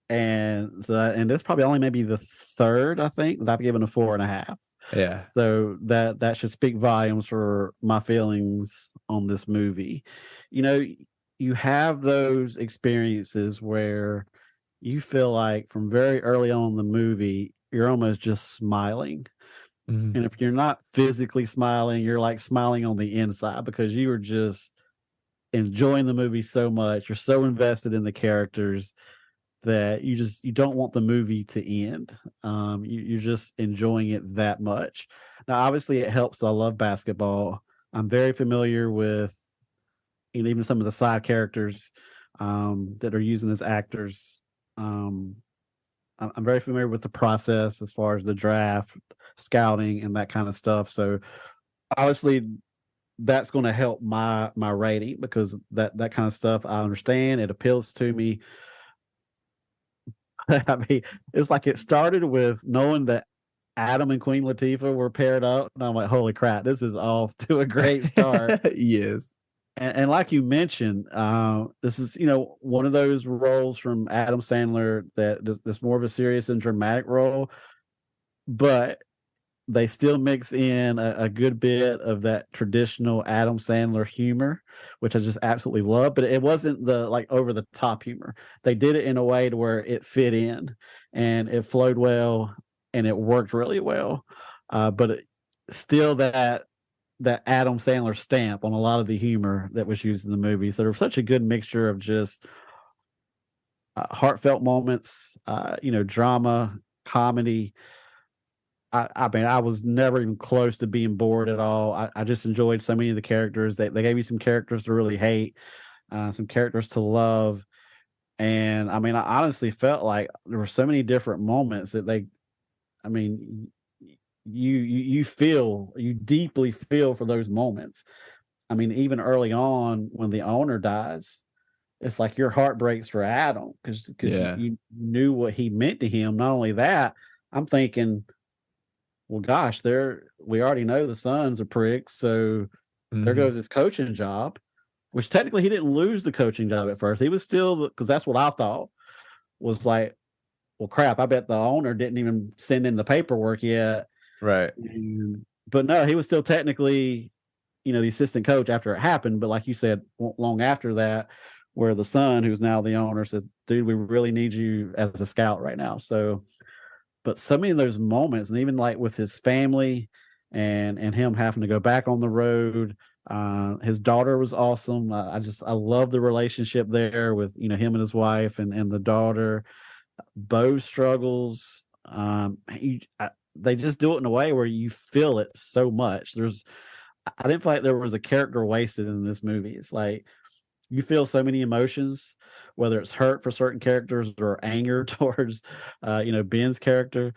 And that's probably only maybe the third, I think, that I've given a 4.5. Yeah. So that should speak volumes for my feelings on this movie. You have those experiences where you feel like from very early on in the movie, you're almost just smiling. Mm-hmm. And if you're not physically smiling, you're like smiling on the inside because you are just enjoying the movie so much. You're so invested in the characters that you don't want the movie to end. You're just enjoying it that much. Now, obviously, it helps. I love basketball. I'm very familiar with even some of the side characters that are using as actors. I'm very familiar with the process as far as the draft, scouting, and that kind of stuff. So obviously that's going to help my rating because that kind of stuff I understand. It appeals to me. I mean, it's like it started with knowing that Adam and Queen Latifah were paired up, and I'm like, holy crap, this is off to a great start. Yes. And like you mentioned, this is one of those roles from Adam Sandler that's more of a serious and dramatic role, but they still mix in a good bit of that traditional Adam Sandler humor, which I just absolutely love. But it wasn't the over the top humor. They did it in a way to where it fit in and it flowed well and it worked really well. But still that Adam Sandler stamp on a lot of the humor that was used in the movie. So there was such a good mixture of just heartfelt moments, drama, comedy. I mean, I was never even close to being bored at all. I just enjoyed so many of the characters. They gave me some characters to really hate, some characters to love. And I mean, I honestly felt like there were so many different moments that you deeply feel for those moments. I mean, even early on when the owner dies, it's like your heart breaks for Adam because you knew what he meant to him. Not only that, I'm thinking, well, gosh, we already know the son's a prick, so there goes his coaching job, which technically he didn't lose the coaching job at first. He was still, because that's what I thought was like, well, crap, I bet the owner didn't even send in the paperwork yet. Right. But no, he was still technically, the assistant coach after it happened. But like you said, long after that, where the son, who's now the owner, says, dude, we really need you as a scout right now. So, but so many of those moments, and even like with his family and him having to go back on the road, his daughter was awesome. I love the relationship there with, him and his wife and the daughter. Bo's struggles. They just do it in a way where you feel it so much. I didn't feel like there was a character wasted in this movie. It's like you feel so many emotions, whether it's hurt for certain characters or anger towards, Ben's character.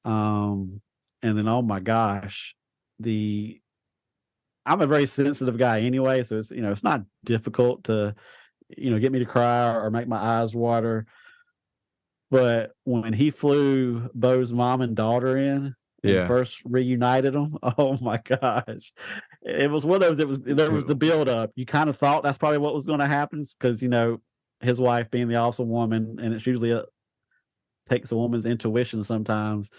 And then, oh my gosh, I'm a very sensitive guy anyway. So it's not difficult to, get me to cry or make my eyes water. But when he flew Bo's mom and daughter in and first reunited them, oh my gosh. It was one of those, there was the build up. You kind of thought that's probably what was going to happen because, his wife being the awesome woman, and it's usually takes a woman's intuition sometimes,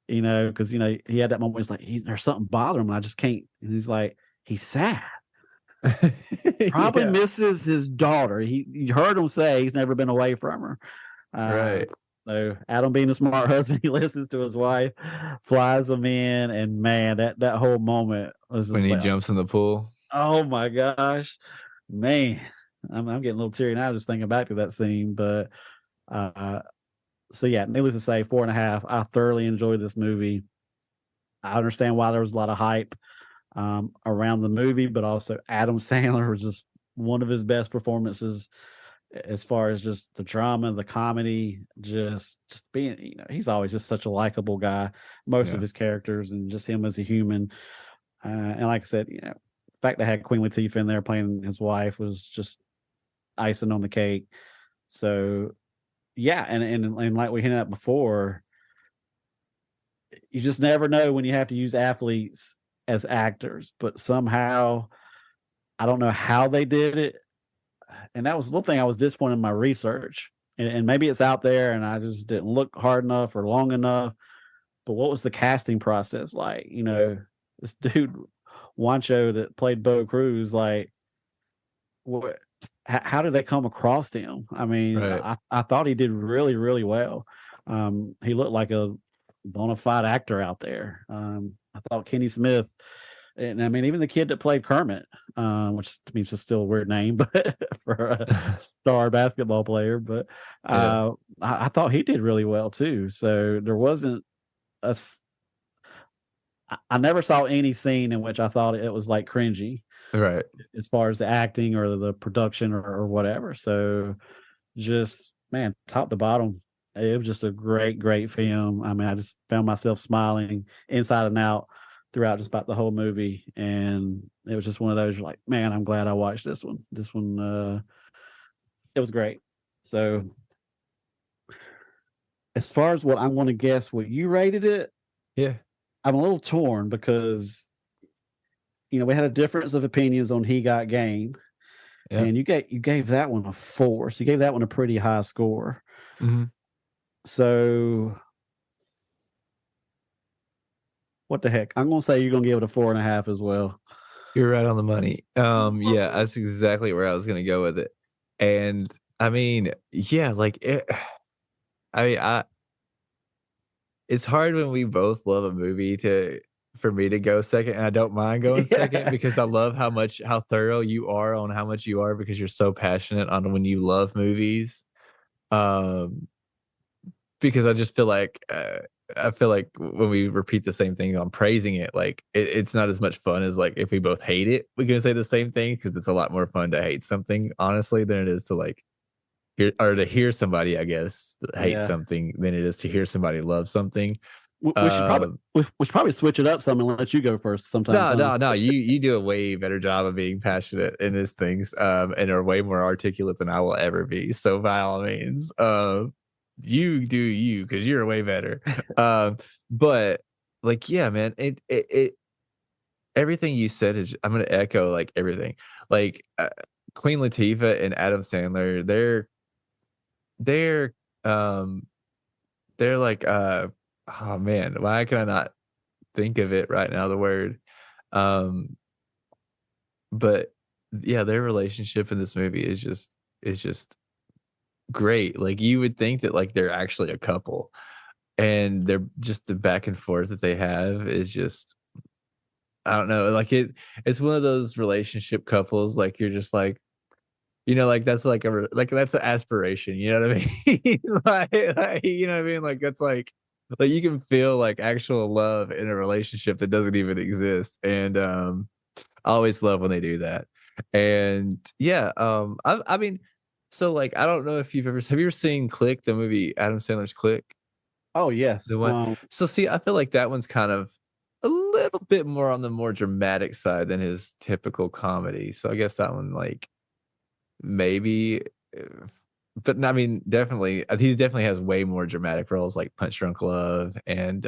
because he had that moment where he's like, there's something bothering him, and I just can't. And he's like, he's sad. Probably Yeah. misses his daughter. You heard him say he's never been away from her. Right. So Adam, being a smart husband, he listens to his wife, flies him in, and man, that whole moment was just When he like, jumps in the pool. oh my gosh, man, I'm getting a little teary now just thinking back to that scene. But so yeah, needless to say, 4.5. I thoroughly enjoyed this movie. I understand why there was a lot of hype around the movie, but also Adam Sandler was just one of his best performances as far as just the drama, the comedy, just being, he's always just such a likable guy, most of his characters, and just him as a human. And like I said, the fact they had Queen Latifah in there playing his wife was just icing on the cake. So yeah, and like we hinted at before, you just never know when you have to use athletes as actors, but somehow I don't know how they did it. And that was the little thing I was disappointed in my research. And maybe it's out there and I just didn't look hard enough or long enough. But what was the casting process like? This dude Wancho that played Bo Cruz, like, what? How did they come across him? I mean, Right. I thought he did really, really well. He looked like a bona fide actor out there. I thought Kenny Smith, and I mean, even the kid that played Kermit, which to me is just still a weird name, but for a star basketball player, but I thought he did really well too. So there wasn't I never saw any scene in which I thought it was like cringy, Right. as far as the acting or the production or whatever. So just, man, top to bottom, it was just a great, great film. I mean, I just found myself smiling inside and out throughout just about the whole movie. And it was just one of those, you're like, man, I'm glad I watched this one. This one, it was great. So as far as what I'm going to guess what you rated it, Yeah. I'm a little torn because, we had a difference of opinions on He Got Game. Yeah. And you gave that one a 4. So you gave that one a pretty high score. Mm-hmm. So what the heck? I'm gonna say you're gonna give it a 4.5 as well. You're right on the money. Yeah, that's exactly where I was gonna go with it. And I mean, yeah, like it's hard when we both love a movie for me to go second, and I don't mind going second because I love how thorough you are on how much you are because you're so passionate on when you love movies. Because I just feel like when we repeat the same thing on praising it, like it's not as much fun as like if we both hate it, we can say the same thing because it's a lot more fun to hate something honestly than it is to like hear somebody, I guess, hate something than it is to hear somebody love something. We should probably switch it up some and let you go first sometimes. No. You do a way better job of being passionate in these things, and are way more articulate than I will ever be. So by all means, you do you because you're way better. But like, yeah, man, it everything you said is I'm gonna echo like everything. Like Queen Latifah and Adam Sandler, they're like oh man, why can I not think of it right now, the word? But yeah, their relationship in this movie is just great. Like you would think that like they're actually a couple, and they're just the back and forth that they have is just, I don't know, like it's one of those relationship couples like you're just like, like that's like that's an aspiration, you know what I mean? like you know what I mean? Like that's like you can feel like actual love in a relationship that doesn't even exist. And I always love when they do that. And yeah, I mean, so like I don't know if have you ever seen Click, the movie Adam Sandler's Click? Oh yes. The one. So see, I feel like that one's kind of a little bit more on the more dramatic side than his typical comedy. So I guess that one like maybe, but I mean, definitely he definitely has way more dramatic roles like Punch Drunk Love and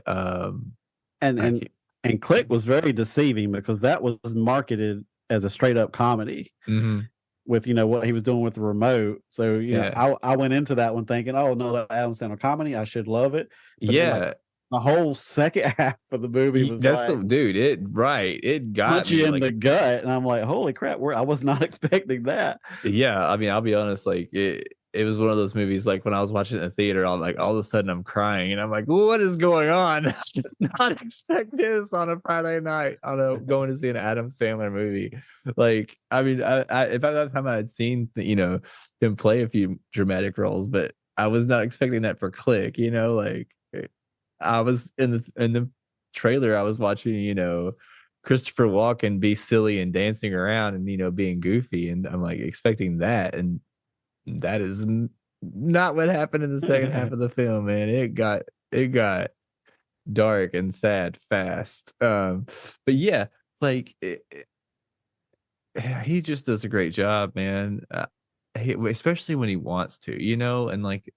Click was very deceiving because that was marketed as a straight up comedy. Mm-hmm. with what he was doing with the remote. So Yeah. I went into that one thinking, oh no, that Adam Sandler comedy, I should love it. But then like Yeah. the whole second half of the movie was That's like the dude. It got punch you me in like. the gut, and I'm like, holy crap, I was not expecting that. Yeah, I mean, I'll be honest, like it was one of those movies like when I was watching it in the theater, I'm like all of a sudden I'm crying and I'm like, what is going on? I did not expect this on a Friday night on a going to see an Adam Sandler movie. Like, I mean, I if at that time I had seen him play a few dramatic roles, but I was not expecting that for Click, like I was in the trailer, I was watching, Christopher Walken be silly and dancing around and being goofy, and I'm like expecting that, and that is not what happened in the second half of the film, man. It got dark and sad fast. But yeah, like he just does a great job, man. Especially when he wants to, and like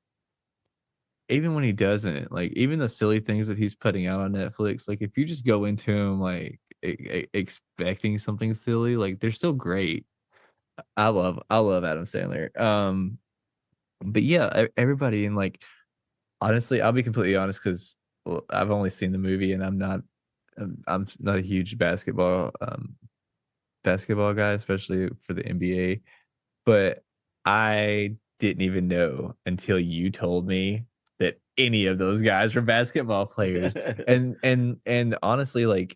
even when he doesn't, like even the silly things that he's putting out on Netflix, like if you just go into him like expecting something silly, like they're still great. I love Adam Sandler. But yeah, everybody in like honestly, I'll be completely honest because I've only seen the movie and I'm not a huge basketball guy, especially for the NBA. But I didn't even know until you told me that any of those guys were basketball players. And honestly, like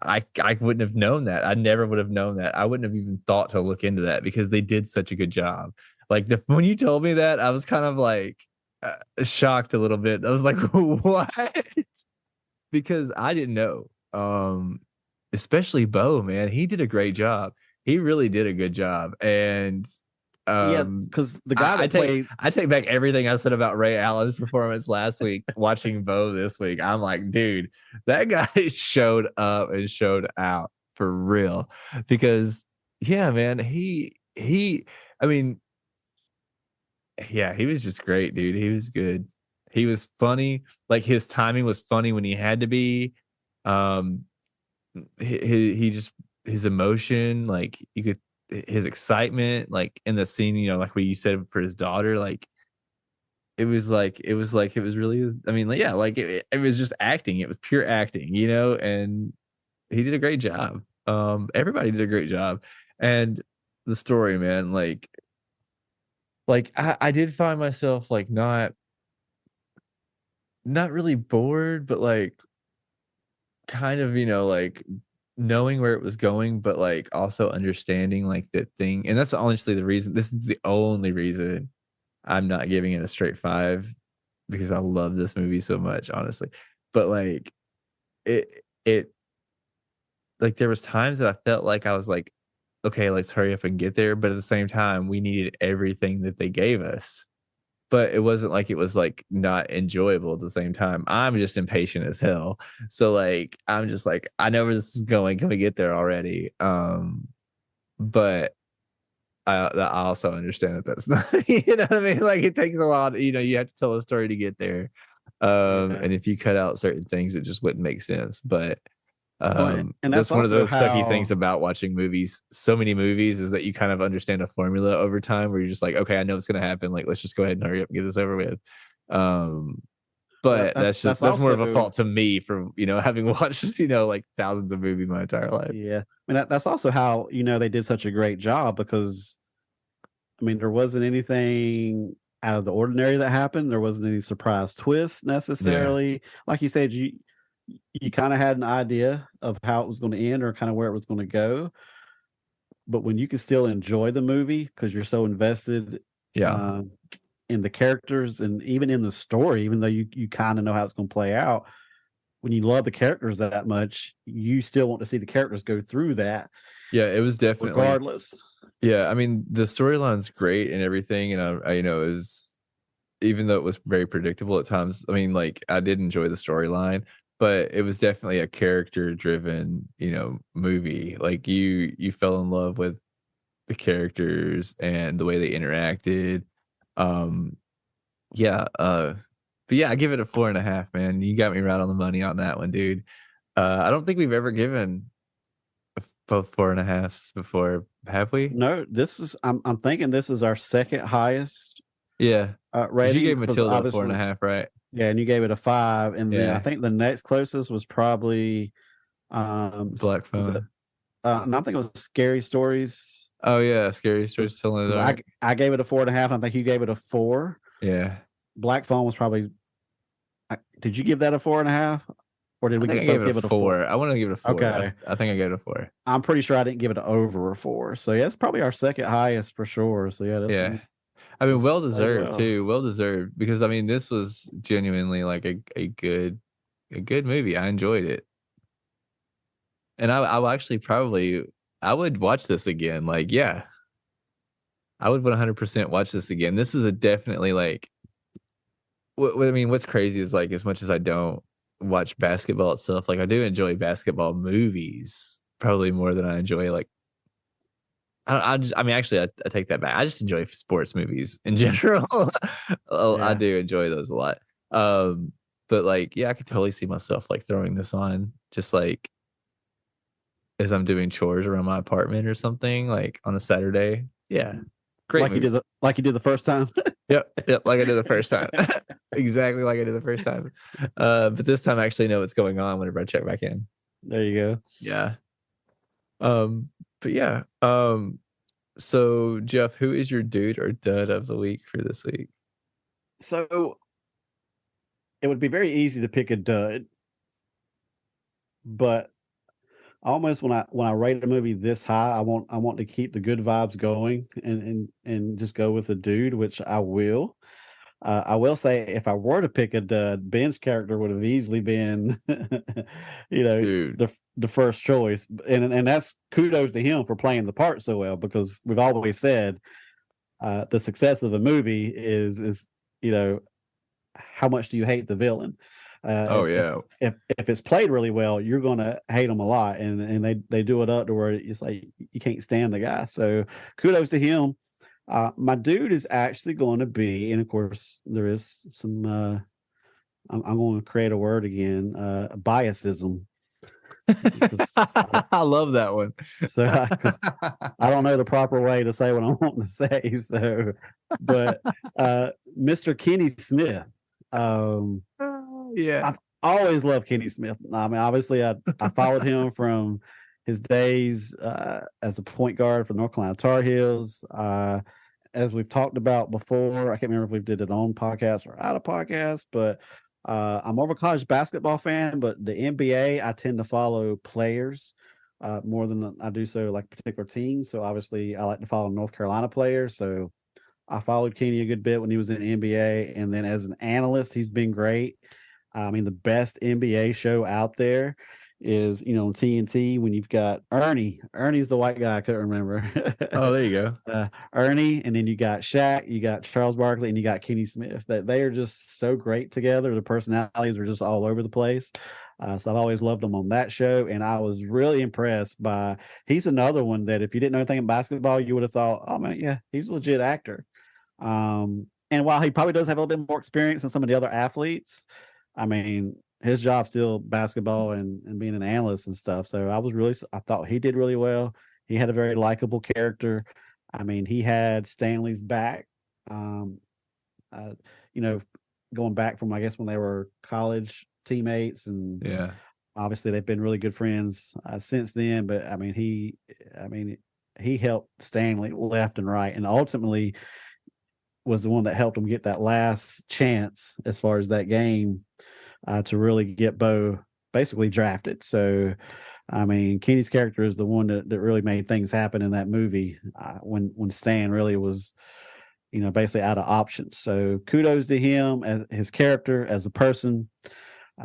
I wouldn't have known that. I never would have known that. I wouldn't have even thought to look into that because they did such a good job. Like when you told me that, I was kind of like shocked a little bit. I was like, "What?" Because I didn't know. Especially Bo, man, he did a great job. He really did a good job, and Yeah, because the guy I that played take back everything I said about Ray Allen's performance last week. Watching Bo this week, I'm like, dude, that guy showed up and showed out for real. Because yeah, man, I mean, yeah, he was just great, dude. He was good. He was funny. Like his timing was funny when he had to be. Um, he just his emotion, like you could his excitement, like in the scene, like what you said for his daughter, like it was really, I mean, like, yeah, like it was just acting. It was pure acting, and he did a great job. Everybody did a great job, and the story, man, like I did find myself like not really bored, but like kind of, like knowing where it was going, but like also understanding like the thing. And that's honestly the reason. This is the only reason I'm not giving it a straight 5 because I love this movie so much, honestly. But like it like there was times that I felt like I was like, okay, let's hurry up and get there. But at the same time, we needed everything that they gave us. But it wasn't like it was like not enjoyable at the same time. I'm just impatient as hell. So like I'm just like, I know where this is going. Can we get there already? But I also understand that that's not, you know what I mean? Like it takes a while to, you have to tell a story to get there. yeah. And if you cut out certain things, it just wouldn't make sense. But Well, and that's that's one of also those sucky how things about watching movies. So many movies is that you kind of understand a formula over time where you're just like, okay, I know it's gonna happen. Like, let's just go ahead and hurry up and get this over with. Um, well, but that's that's more of a also fault to me for having watched like thousands of movies my entire life. yeah. I mean that's also how they did such a great job because I mean there wasn't anything out of the ordinary that happened. There wasn't any surprise twist Yeah, necessarily. Like you said, you kind of had an idea of how it was going to end or kind of where it was going to go. But when you can still enjoy the movie because you're so invested yeah, um, in the characters and even in the story, even though you kind of know how it's going to play out, when you love the characters that much, you still want to see the characters go through that yeah. It was definitely. regardless. Yeah, I mean the storyline's great and everything, and I is even though it was very predictable at times. I mean, like I did enjoy the storyline, but it was definitely a character driven, movie. Like you fell in love with the characters and the way they interacted. Um, yeah, but yeah, I give it a 4.5, man. You got me right on the money on that one, dude. I don't think we've ever given both 4.5s before, Have we? No, this is I'm thinking this is our second highest Yeah. 'Cause you rating gave because Matilda a 4.5, obviously, right? yeah, and you gave it a 5, and then I Yeah. think the next closest was probably Black was it Phone. no, I think it was Scary Stories. Oh yeah, Scary Stories to Tell in the Because Dark. I gave it a 4.5, and I think you gave it a 4. Yeah. Black Phone was probably. Did you give that a 4.5, or did I we think I gave both it a give it a 4? 4. I want to give it a 4. Okay, I think I gave it a 4. I'm pretty sure I didn't give it over a 4. So yeah, it's probably our second highest for sure. So yeah, this Yeah. one I mean, this well one played deserved well. too. Well deserved because I mean, this was genuinely like a good movie. I enjoyed it, and I will actually probably I would watch this again. Like, yeah, I would 100% watch this again. This is a definitely like what I mean. What's crazy is like as much as I don't watch basketball itself, like I do enjoy basketball movies probably more than I enjoy like I mean, actually, I take that back. I just enjoy sports movies in general. Oh, I Yeah, do enjoy those a lot. Um, but like, yeah, I could totally see myself like throwing this on just like as I'm doing chores around my apartment or something, like on a Saturday. Yeah, great movie. like you did the first time. Yep, yep, like I did the first time. Exactly like I did the first time. But this time I actually know what's going on whenever I check back in. There you go. Yeah. But yeah. So Jeff, who is your dude or dud of the week for this week? So it would be very easy to pick a dud, but almost when I rate a movie this high, I want to keep the good vibes going and just go with a dude, which I will. I will say if I were to pick a dud, Ben's character would have easily been, Dude. the first choice, and that's kudos to him for playing the part so well because we've always said the success of a movie is you know how much do you hate the villain? Oh yeah. If it's played really well, you're gonna hate them a lot, and they do it up to where it's like you can't stand the guy. So kudos to him. My dude is actually going to be, and of course there is some. I'm going to create a word again, biasism. I love that one. So because I don't know the proper way to say what I'm wanting to say. So, but Mr. Kenny Smith. Yeah. I've always loved Kenny Smith. I mean, obviously, I followed him from his days as a point guard for North Carolina Tar Heels. As we've talked about before, I can't remember if we did it on podcast or out of podcast, but I'm more of a college basketball fan. But the NBA, I tend to follow players more than I do so like particular teams. So obviously, I like to follow North Carolina players. So I followed Kenny a good bit when he was in the NBA, and then as an analyst, he's been great. I mean, the best NBA show out there is, on TNT when you've got Ernie. Ernie's the white guy I couldn't remember. Oh, there you go. Ernie, and then you got Shaq, you got Charles Barkley, and you got Kenny Smith. That they are just so great together. The personalities are just all over the place. So I've always loved him on that show, and I was really impressed by. He's another one that if you didn't know anything about basketball, you would have thought, "Oh man, yeah, he's a legit actor." And while he probably does have a little bit more experience than some of the other athletes, I mean, his job's still basketball and being an analyst and stuff. So I thought he did really well. He had a very likable character. I mean, he had Stanley's back. Um, uh, you know, going back from I guess when they were college teammates, and Yeah. obviously they've been really good friends since then. But I mean, he helped Stanley left and right, and ultimately was the one that helped him get that last chance as far as that game to really get Bo basically drafted. So, I mean, Kenny's character is the one that really made things happen in that movie when Stan really was, basically out of options. So, kudos to him as his character as a person.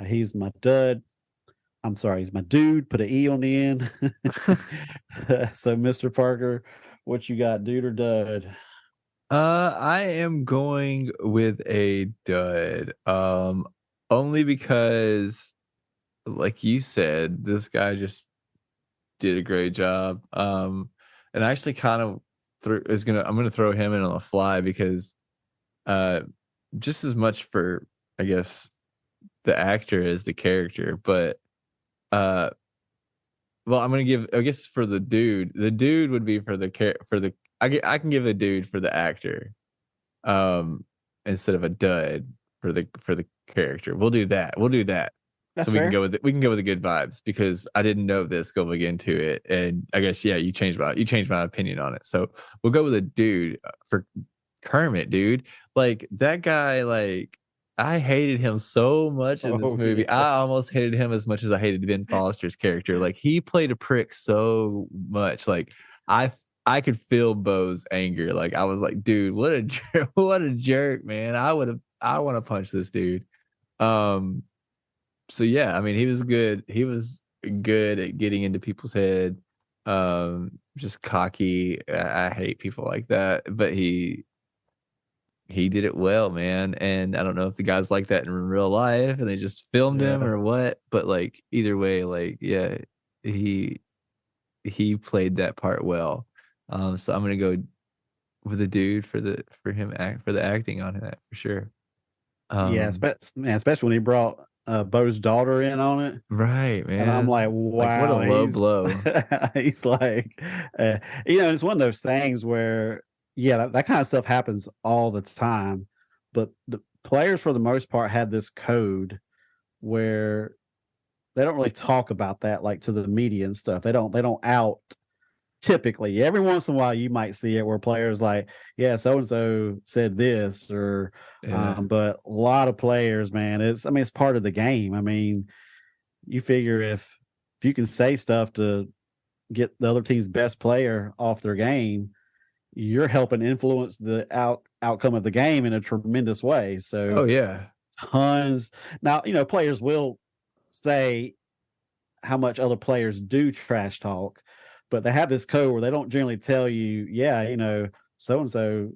He's my dud. I'm sorry, he's my dude. Put an E on the end. So, Mr. Parker, what you got, dude or dud? I am going with a dud. Only because, like you said, this guy just did a great job. And I actually kind of I'm gonna throw him in on the fly because, uh, just as much for I guess the actor as the character, but uh, well, I'm gonna give. I guess for the dude. The dude would be for the. I can give a dude for the actor, um, instead of a dud for the character. We'll do that. We'll do that. That's So we can fair. go with it. We can go with the good vibes because I didn't know this going into it, and I guess yeah, you changed my opinion on it. So we'll go with a dude for Kermit, dude. Like that guy, like I hated him so much in this Oh movie. yeah. I almost hated him as much as I hated Ben Foster's character. Like he played a prick so much. Like I I could feel Bo's anger. Like I was like, dude, what a jerk, what a jerk, man. I want to punch this dude. Um so yeah, I mean he was good. He was good at getting into people's head. Just cocky. I hate people like that, but he did it well, man. And I don't know if the guy's like that in real life and they just filmed him Yeah. or what, but like either way, like yeah, he he played that part well. So I'm gonna go with the dude for the acting on that for sure. Yeah, Um, especially when he brought Bo's daughter in on it. right, And I'm like, man. Like what a wow, low he's blow. he's like, uh, it's one of those things where, yeah, that kind of stuff happens all the time. But the players, for the most part, have this code where they don't really talk about that, like to the media and stuff. They don't out typically. Every once in a while, you might see it where players like, yeah, so and so said this, or, Yeah. but a lot of players, man, it's part of the game. I mean, you figure if you can say stuff to get the other team's best player off their game, you're helping influence the outcome of the game in a tremendous way. So Oh yeah. tons now, players will say how much other players do trash talk, but they have this code where they don't generally tell you, yeah, so and so,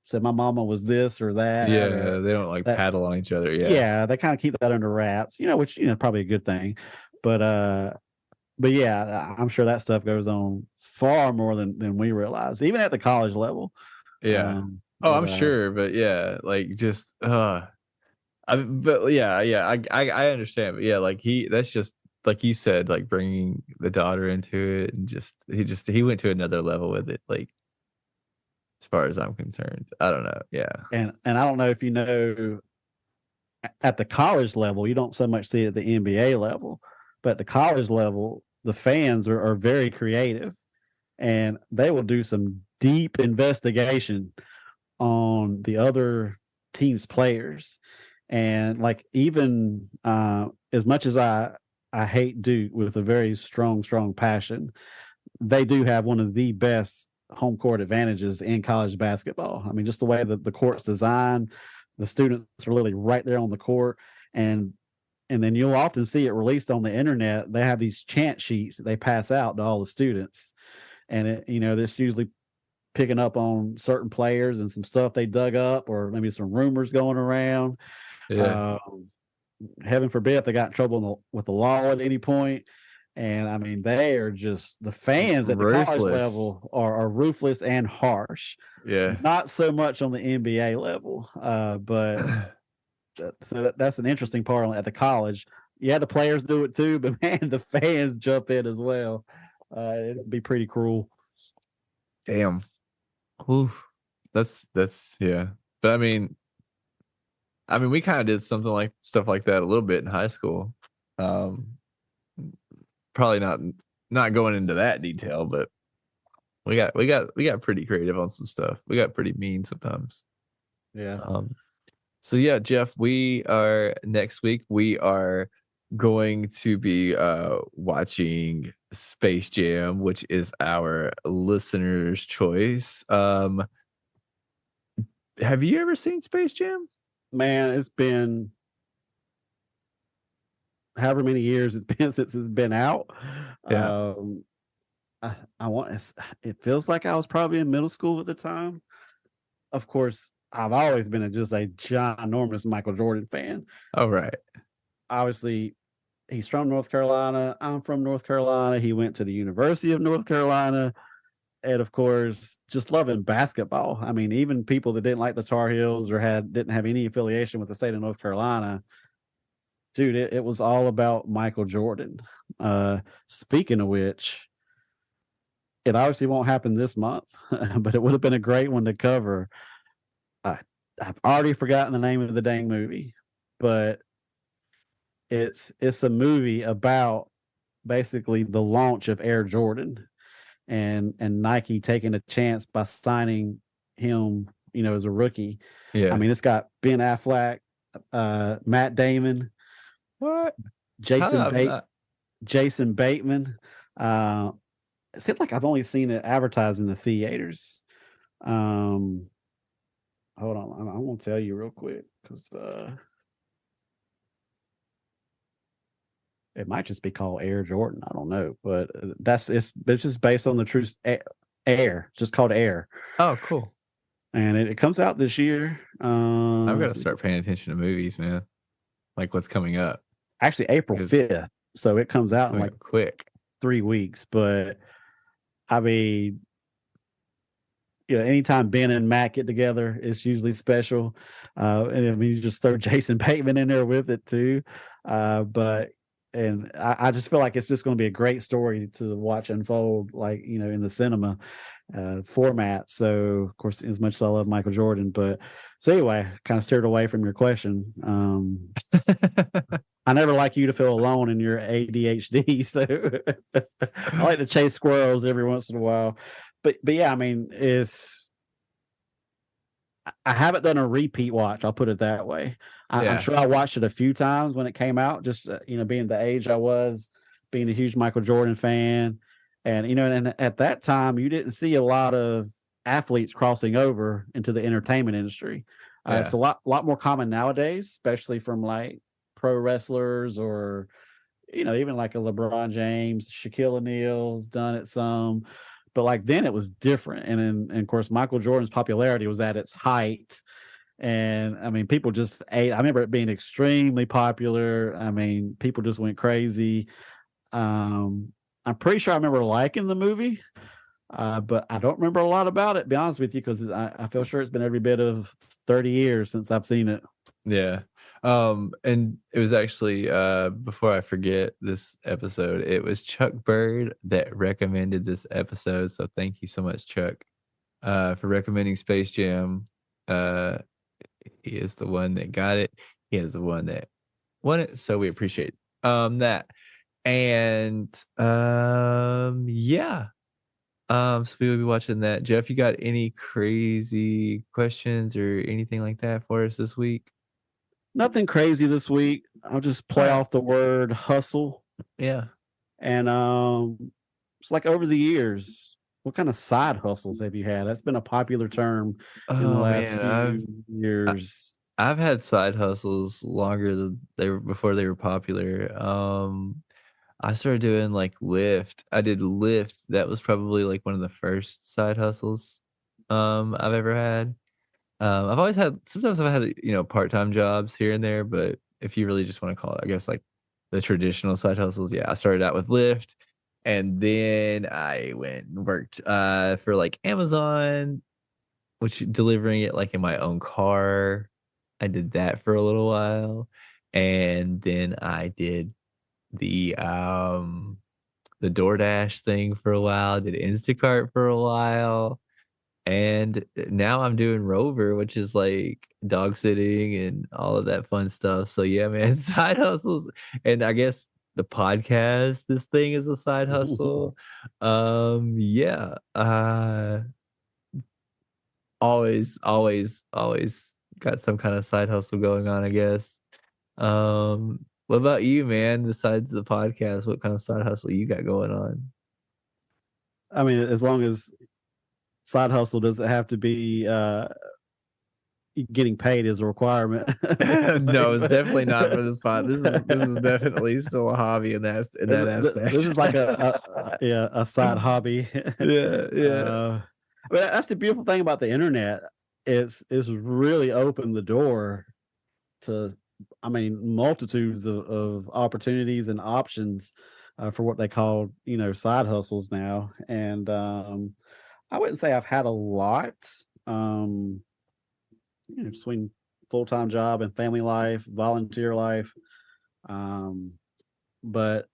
said my mama was this or that or Yeah. They don't like that. paddle on each other. Yeah. Yeah, they kind of keep that under wraps, which probably a good thing. But yeah, I'm sure that stuff goes on far more than we realize, even at the college level. Yeah. Oh, But I'm sure, but yeah, like just but yeah, I understand, but yeah, like that's just like you said, like bringing the daughter into it, and he went to another level with it. Like as far as I'm concerned, I don't know. Yeah, and I don't know if at the college level, you don't so much see it at the NBA level, but at the college level, the fans are very creative and they will do some deep investigation on the other team's players. And like even as much as I hate Duke with a very strong passion, they do have one of the best home court advantages in college basketball. I mean, just the way that the court's designed, the students are literally right there on the court, and then you'll often see it released on the internet. They have these chant sheets that they pass out to all the students, and this usually picking up on certain players and some stuff they dug up, or maybe some rumors going around. yeah, Um, Heaven forbid if they got in trouble with the law at any point. And I mean, they are just the fans at the college ruthless. level are ruthless and harsh. Yeah, Not so much on the NBA level, but that's an interesting part at the college. Yeah, the players do it too, but man, the fans jump in as well. It'd be pretty cruel. damn. Oof. That's yeah. But I mean, we kind of did something like stuff like that a little bit in high school. Um, Probably not going into that detail, but we got pretty creative on some stuff. We got pretty mean sometimes. Yeah. So yeah, Jeff, we are next week. We are going to be watching Space Jam, which is our listener's choice. Have you ever seen Space Jam? Man, it's been however many years it's been since it's been out. Yeah. Um, I want it feels like I was probably in middle school at the time. Of course, I've always been just a ginormous Michael Jordan fan. All right. Obviously, he's from North Carolina. I'm from North Carolina. He went to the University of North Carolina. And of course, just loving basketball. I mean, even people that didn't like the Tar Heels or didn't have any affiliation with the state of North Carolina, dude, it was all about Michael Jordan. Speaking of which, it obviously won't happen this month, but it would have been a great one to cover. I, I've already forgotten the name of the dang movie, but it's a movie about basically the launch of Air Jordan and Nike taking a chance by signing him, as a rookie. Yeah. I mean, it's got Ben Affleck, Matt Damon, What? Jason How Bate, not- Jason Bateman. It seems like I've only seen it advertised in the theaters. Hold on, I won't tell you real quick because it might just be called Air Jordan. I don't know, but it's just based on the true Air. It's just called Air, Oh, cool. and it comes out this year. I've got to start paying attention to movies, man. Like what's coming up. Actually, April Because 5th, so it comes It's out in coming like up quick. 3 weeks. But I mean, anytime Ben and Matt get together, it's usually special. And I mean, you just throw Jason Bateman in there with it too. And I just feel like it's just going to be a great story to watch unfold, like, in the cinema format. So, of course, as much as I love Michael Jordan, but so anyway, kind of steered away from your question. I never like you to feel alone in your ADHD, so I like to chase squirrels every once in a while. But yeah, I mean, I haven't done a repeat watch. I'll put it that way. I'm Yeah. sure I watched it a few times when it came out, just being the age I was, being a huge Michael Jordan fan, and and at that time you didn't see a lot of athletes crossing over into the entertainment industry. It's a lot more common nowadays, especially from like pro wrestlers or even like a LeBron James, Shaquille O'Neal's done it some, but like then it was different. And of course, Michael Jordan's popularity was at its height. And I mean, people just ate. I remember it being extremely popular. I mean, people just went crazy. I'm pretty sure I remember liking the movie, but I don't remember a lot about it, to be honest with you, because I feel sure it's been every bit of 30 years since I've seen it. Yeah. And it was actually before I forget this episode, it was Chuck Bird that recommended this episode. So thank you so much, Chuck, for recommending Space Jam. He is the one that got it. He is the one that won it. So we appreciate that. And yeah. So we will be watching that. Jeff, you got any crazy questions or anything like that for us this week? Nothing crazy this week. I'll just play off the word hustle. Yeah. And it's like over the years, what kind of side hustles have you had? That's been a popular term in the last few years. I've had side hustles longer than before they were popular. I started doing like Lyft. I did Lyft. That was probably like one of the first side hustles I've ever had. I've always had, sometimes I've had, part-time jobs here and there, but if you really just want to call it, I guess, like the traditional side hustles, yeah, I started out with Lyft, and then I went and worked for like Amazon, which delivering it like in my own car. I did that for a little while, and then I did the DoorDash thing for a while, did Instacart for a while. And now I'm doing Rover, which is like dog sitting and all of that fun stuff. So yeah, man, side hustles. And I guess the podcast, this thing is a side hustle. Yeah. Always got some kind of side hustle going on, I guess. What about you, man? Besides the podcast, what kind of side hustle you got going on? I mean, as long as side hustle doesn't have to be getting paid is a requirement. No, it's definitely not for this pod. This is definitely still a hobby in that aspect. This is like a side hobby. Yeah. But that's the beautiful thing about the internet. It's really opened the door to, I mean, multitudes of opportunities and options for what they call, side hustles now. And I wouldn't say I've had a lot, between full-time job and family life, volunteer life. But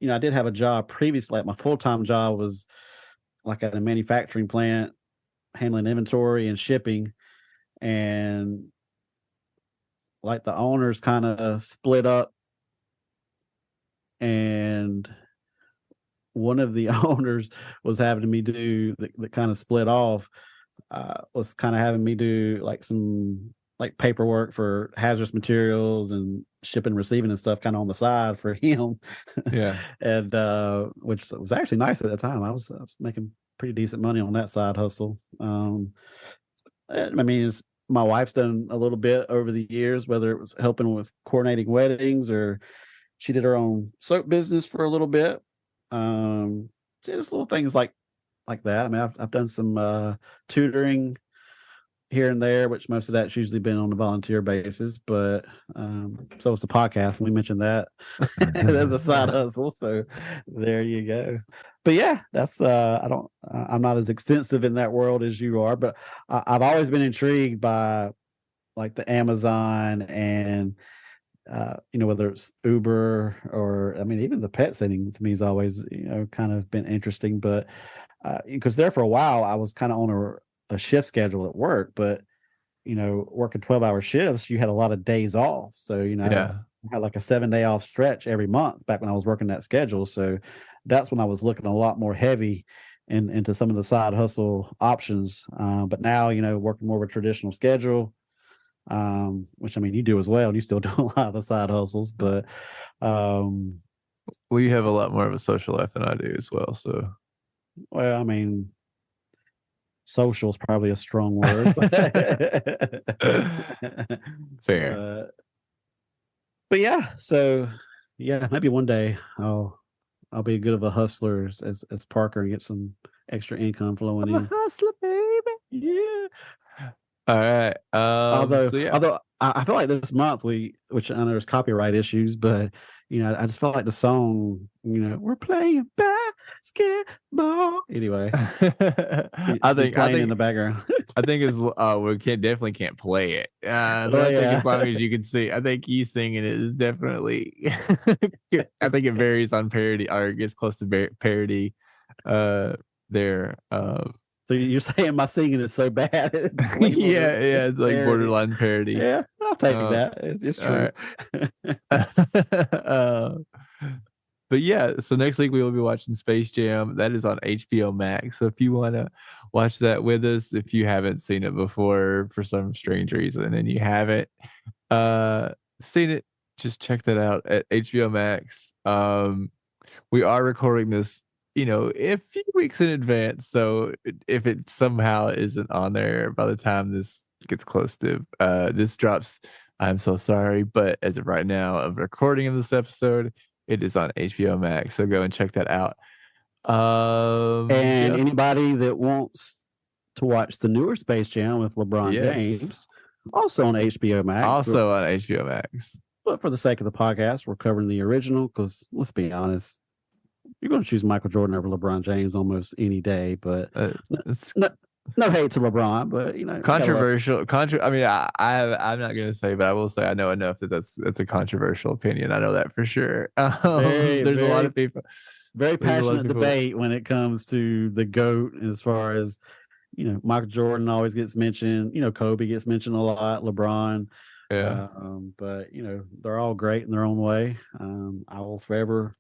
I did have a job previously. Like my full-time job was like at a manufacturing plant handling inventory and shipping, and like the owners kind of split up, and one of the owners was having me do the kind of split off, was kind of having me do like some like paperwork for hazardous materials and shipping, receiving and stuff kind of on the side for him. Yeah. And which was actually nice at that time. I was making pretty decent money on that side hustle. I mean, my wife's done a little bit over the years, whether it was helping with coordinating weddings or she did her own soap business for a little bit. Just little things like that. I mean, I've done some tutoring here and there, which most of that's usually been on a volunteer basis, but so is the podcast, and we mentioned that as a side hustle. So there you go. But yeah, that's I'm not as extensive in that world as you are, but I've always been intrigued by like the Amazon and whether it's Uber or I mean even the pet sitting to me has always kind of been interesting. But because there for a while I was kind of on a shift schedule at work, but working 12-hour shifts, you had a lot of days off. So Yeah. I had like a 7-day off stretch every month back when I was working that schedule. So that's when I was looking a lot more heavy into some of the side hustle options. But now, working more of a traditional schedule, which I mean you do as well. You still do a lot of side hustles, but Well, you have a lot more of a social life than I do as well. So well, I mean, social is probably a strong word. fair. But yeah, so yeah, maybe one day I'll be good of a hustler as Parker and get some extra income flowing in. Hustler, baby. Yeah. All right. Although So yeah. although I feel like this month which I know there's copyright issues, but I just felt like the song, we're playing basketball. Anyway, I think in the background. I think it's we definitely can't play it. But Oh, I think yeah. as long as you can see, I think you singing it is definitely. I think it varies on parody or it gets close to parody. There. So you're saying my singing is so bad? Yeah, it's like parody. borderline parody. Yeah, I'll take that. It's true. But yeah, so next week we will be watching Space Jam. That is on HBO Max. So if you want to watch that with us, if you haven't seen it before for some strange reason and you haven't seen it, just check that out at HBO Max. We are recording this, a few weeks in advance. So if it somehow isn't on there by the time this gets close to this drops, I'm so sorry. But as of right now, of recording of this episode, it is on HBO Max. So go and check that out. And anybody that wants to watch the newer Space Jam with LeBron James, also on HBO Max. Also on HBO Max. But for the sake of the podcast, we're covering the original because let's be honest, you're going to choose Michael Jordan over LeBron James almost any day. But no hate to LeBron, but controversial. I mean, I'm not going to say, but I will say I know enough that's a controversial opinion. I know that for sure. There's a lot of people. Very passionate debate when it comes to the GOAT, as far as Michael Jordan always gets mentioned. Kobe gets mentioned a lot. LeBron. Yeah. But they're all great in their own way. I will forever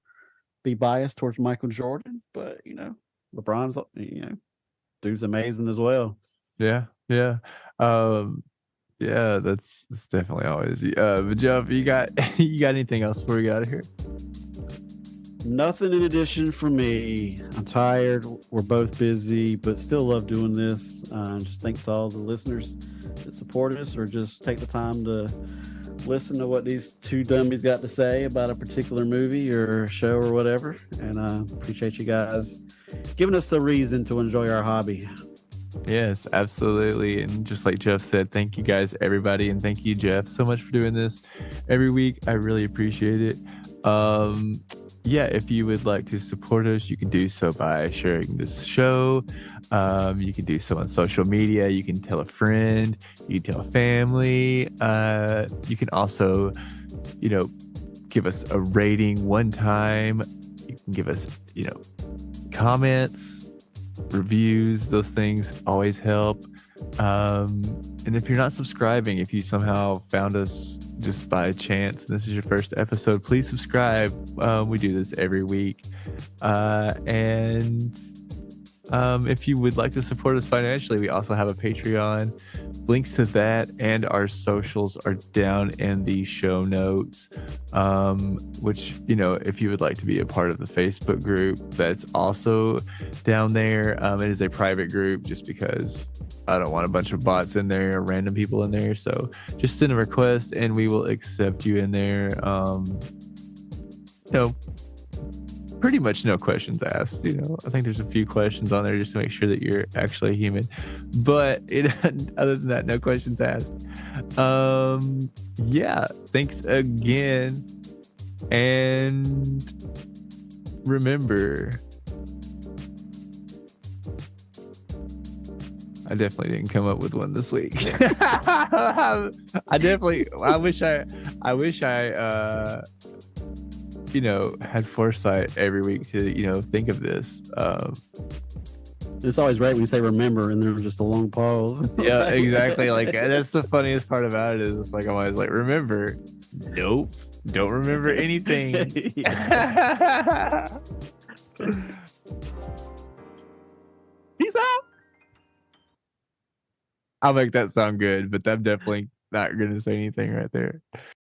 be biased towards Michael Jordan, but LeBron's dude's amazing as well. Yeah. Yeah, that's definitely always. But Jeff, you got anything else before we get out of here? Nothing in addition for me. I'm tired. We're both busy, but still love doing this. Just thanks to all the listeners that support us or just take the time to listen to what these two dummies got to say about a particular movie or show or whatever. And I appreciate you guys giving us a reason to enjoy our hobby. Yes, absolutely. And just like Jeff said, thank you guys, everybody. And thank you, Jeff, so much for doing this every week. I really appreciate it. Yeah, if you would like to support us, you can do so by sharing this show. You can do so on social media. You can tell a friend. You can tell a family. You can also, give us a rating one time. You can give us, comments, reviews. Those things always help. And if you're not subscribing, if you somehow found us just by chance, this is your first episode, please subscribe. We do this every week. And if you would like to support us financially, we also have a Patreon. Links to that and our socials are down in the show notes. Which, if you would like to be a part of the Facebook group, that's also down there. It is a private group just because I don't want a bunch of bots in there or random people in there. So just send a request and we will accept you in there. Pretty much no questions asked. I think there's a few questions on there just to make sure that you're actually human, but other than that, no questions asked. Yeah, thanks again, and remember, I definitely didn't come up with one this week. I wish I had foresight every week to, think of this. It's always right when you say remember and there's just a long pause. Yeah, exactly. Like, that's the funniest part about it is it's like, I'm always like, remember? Nope. Don't remember anything. Peace out. I'll make that sound good, but I'm definitely not going to say anything right there.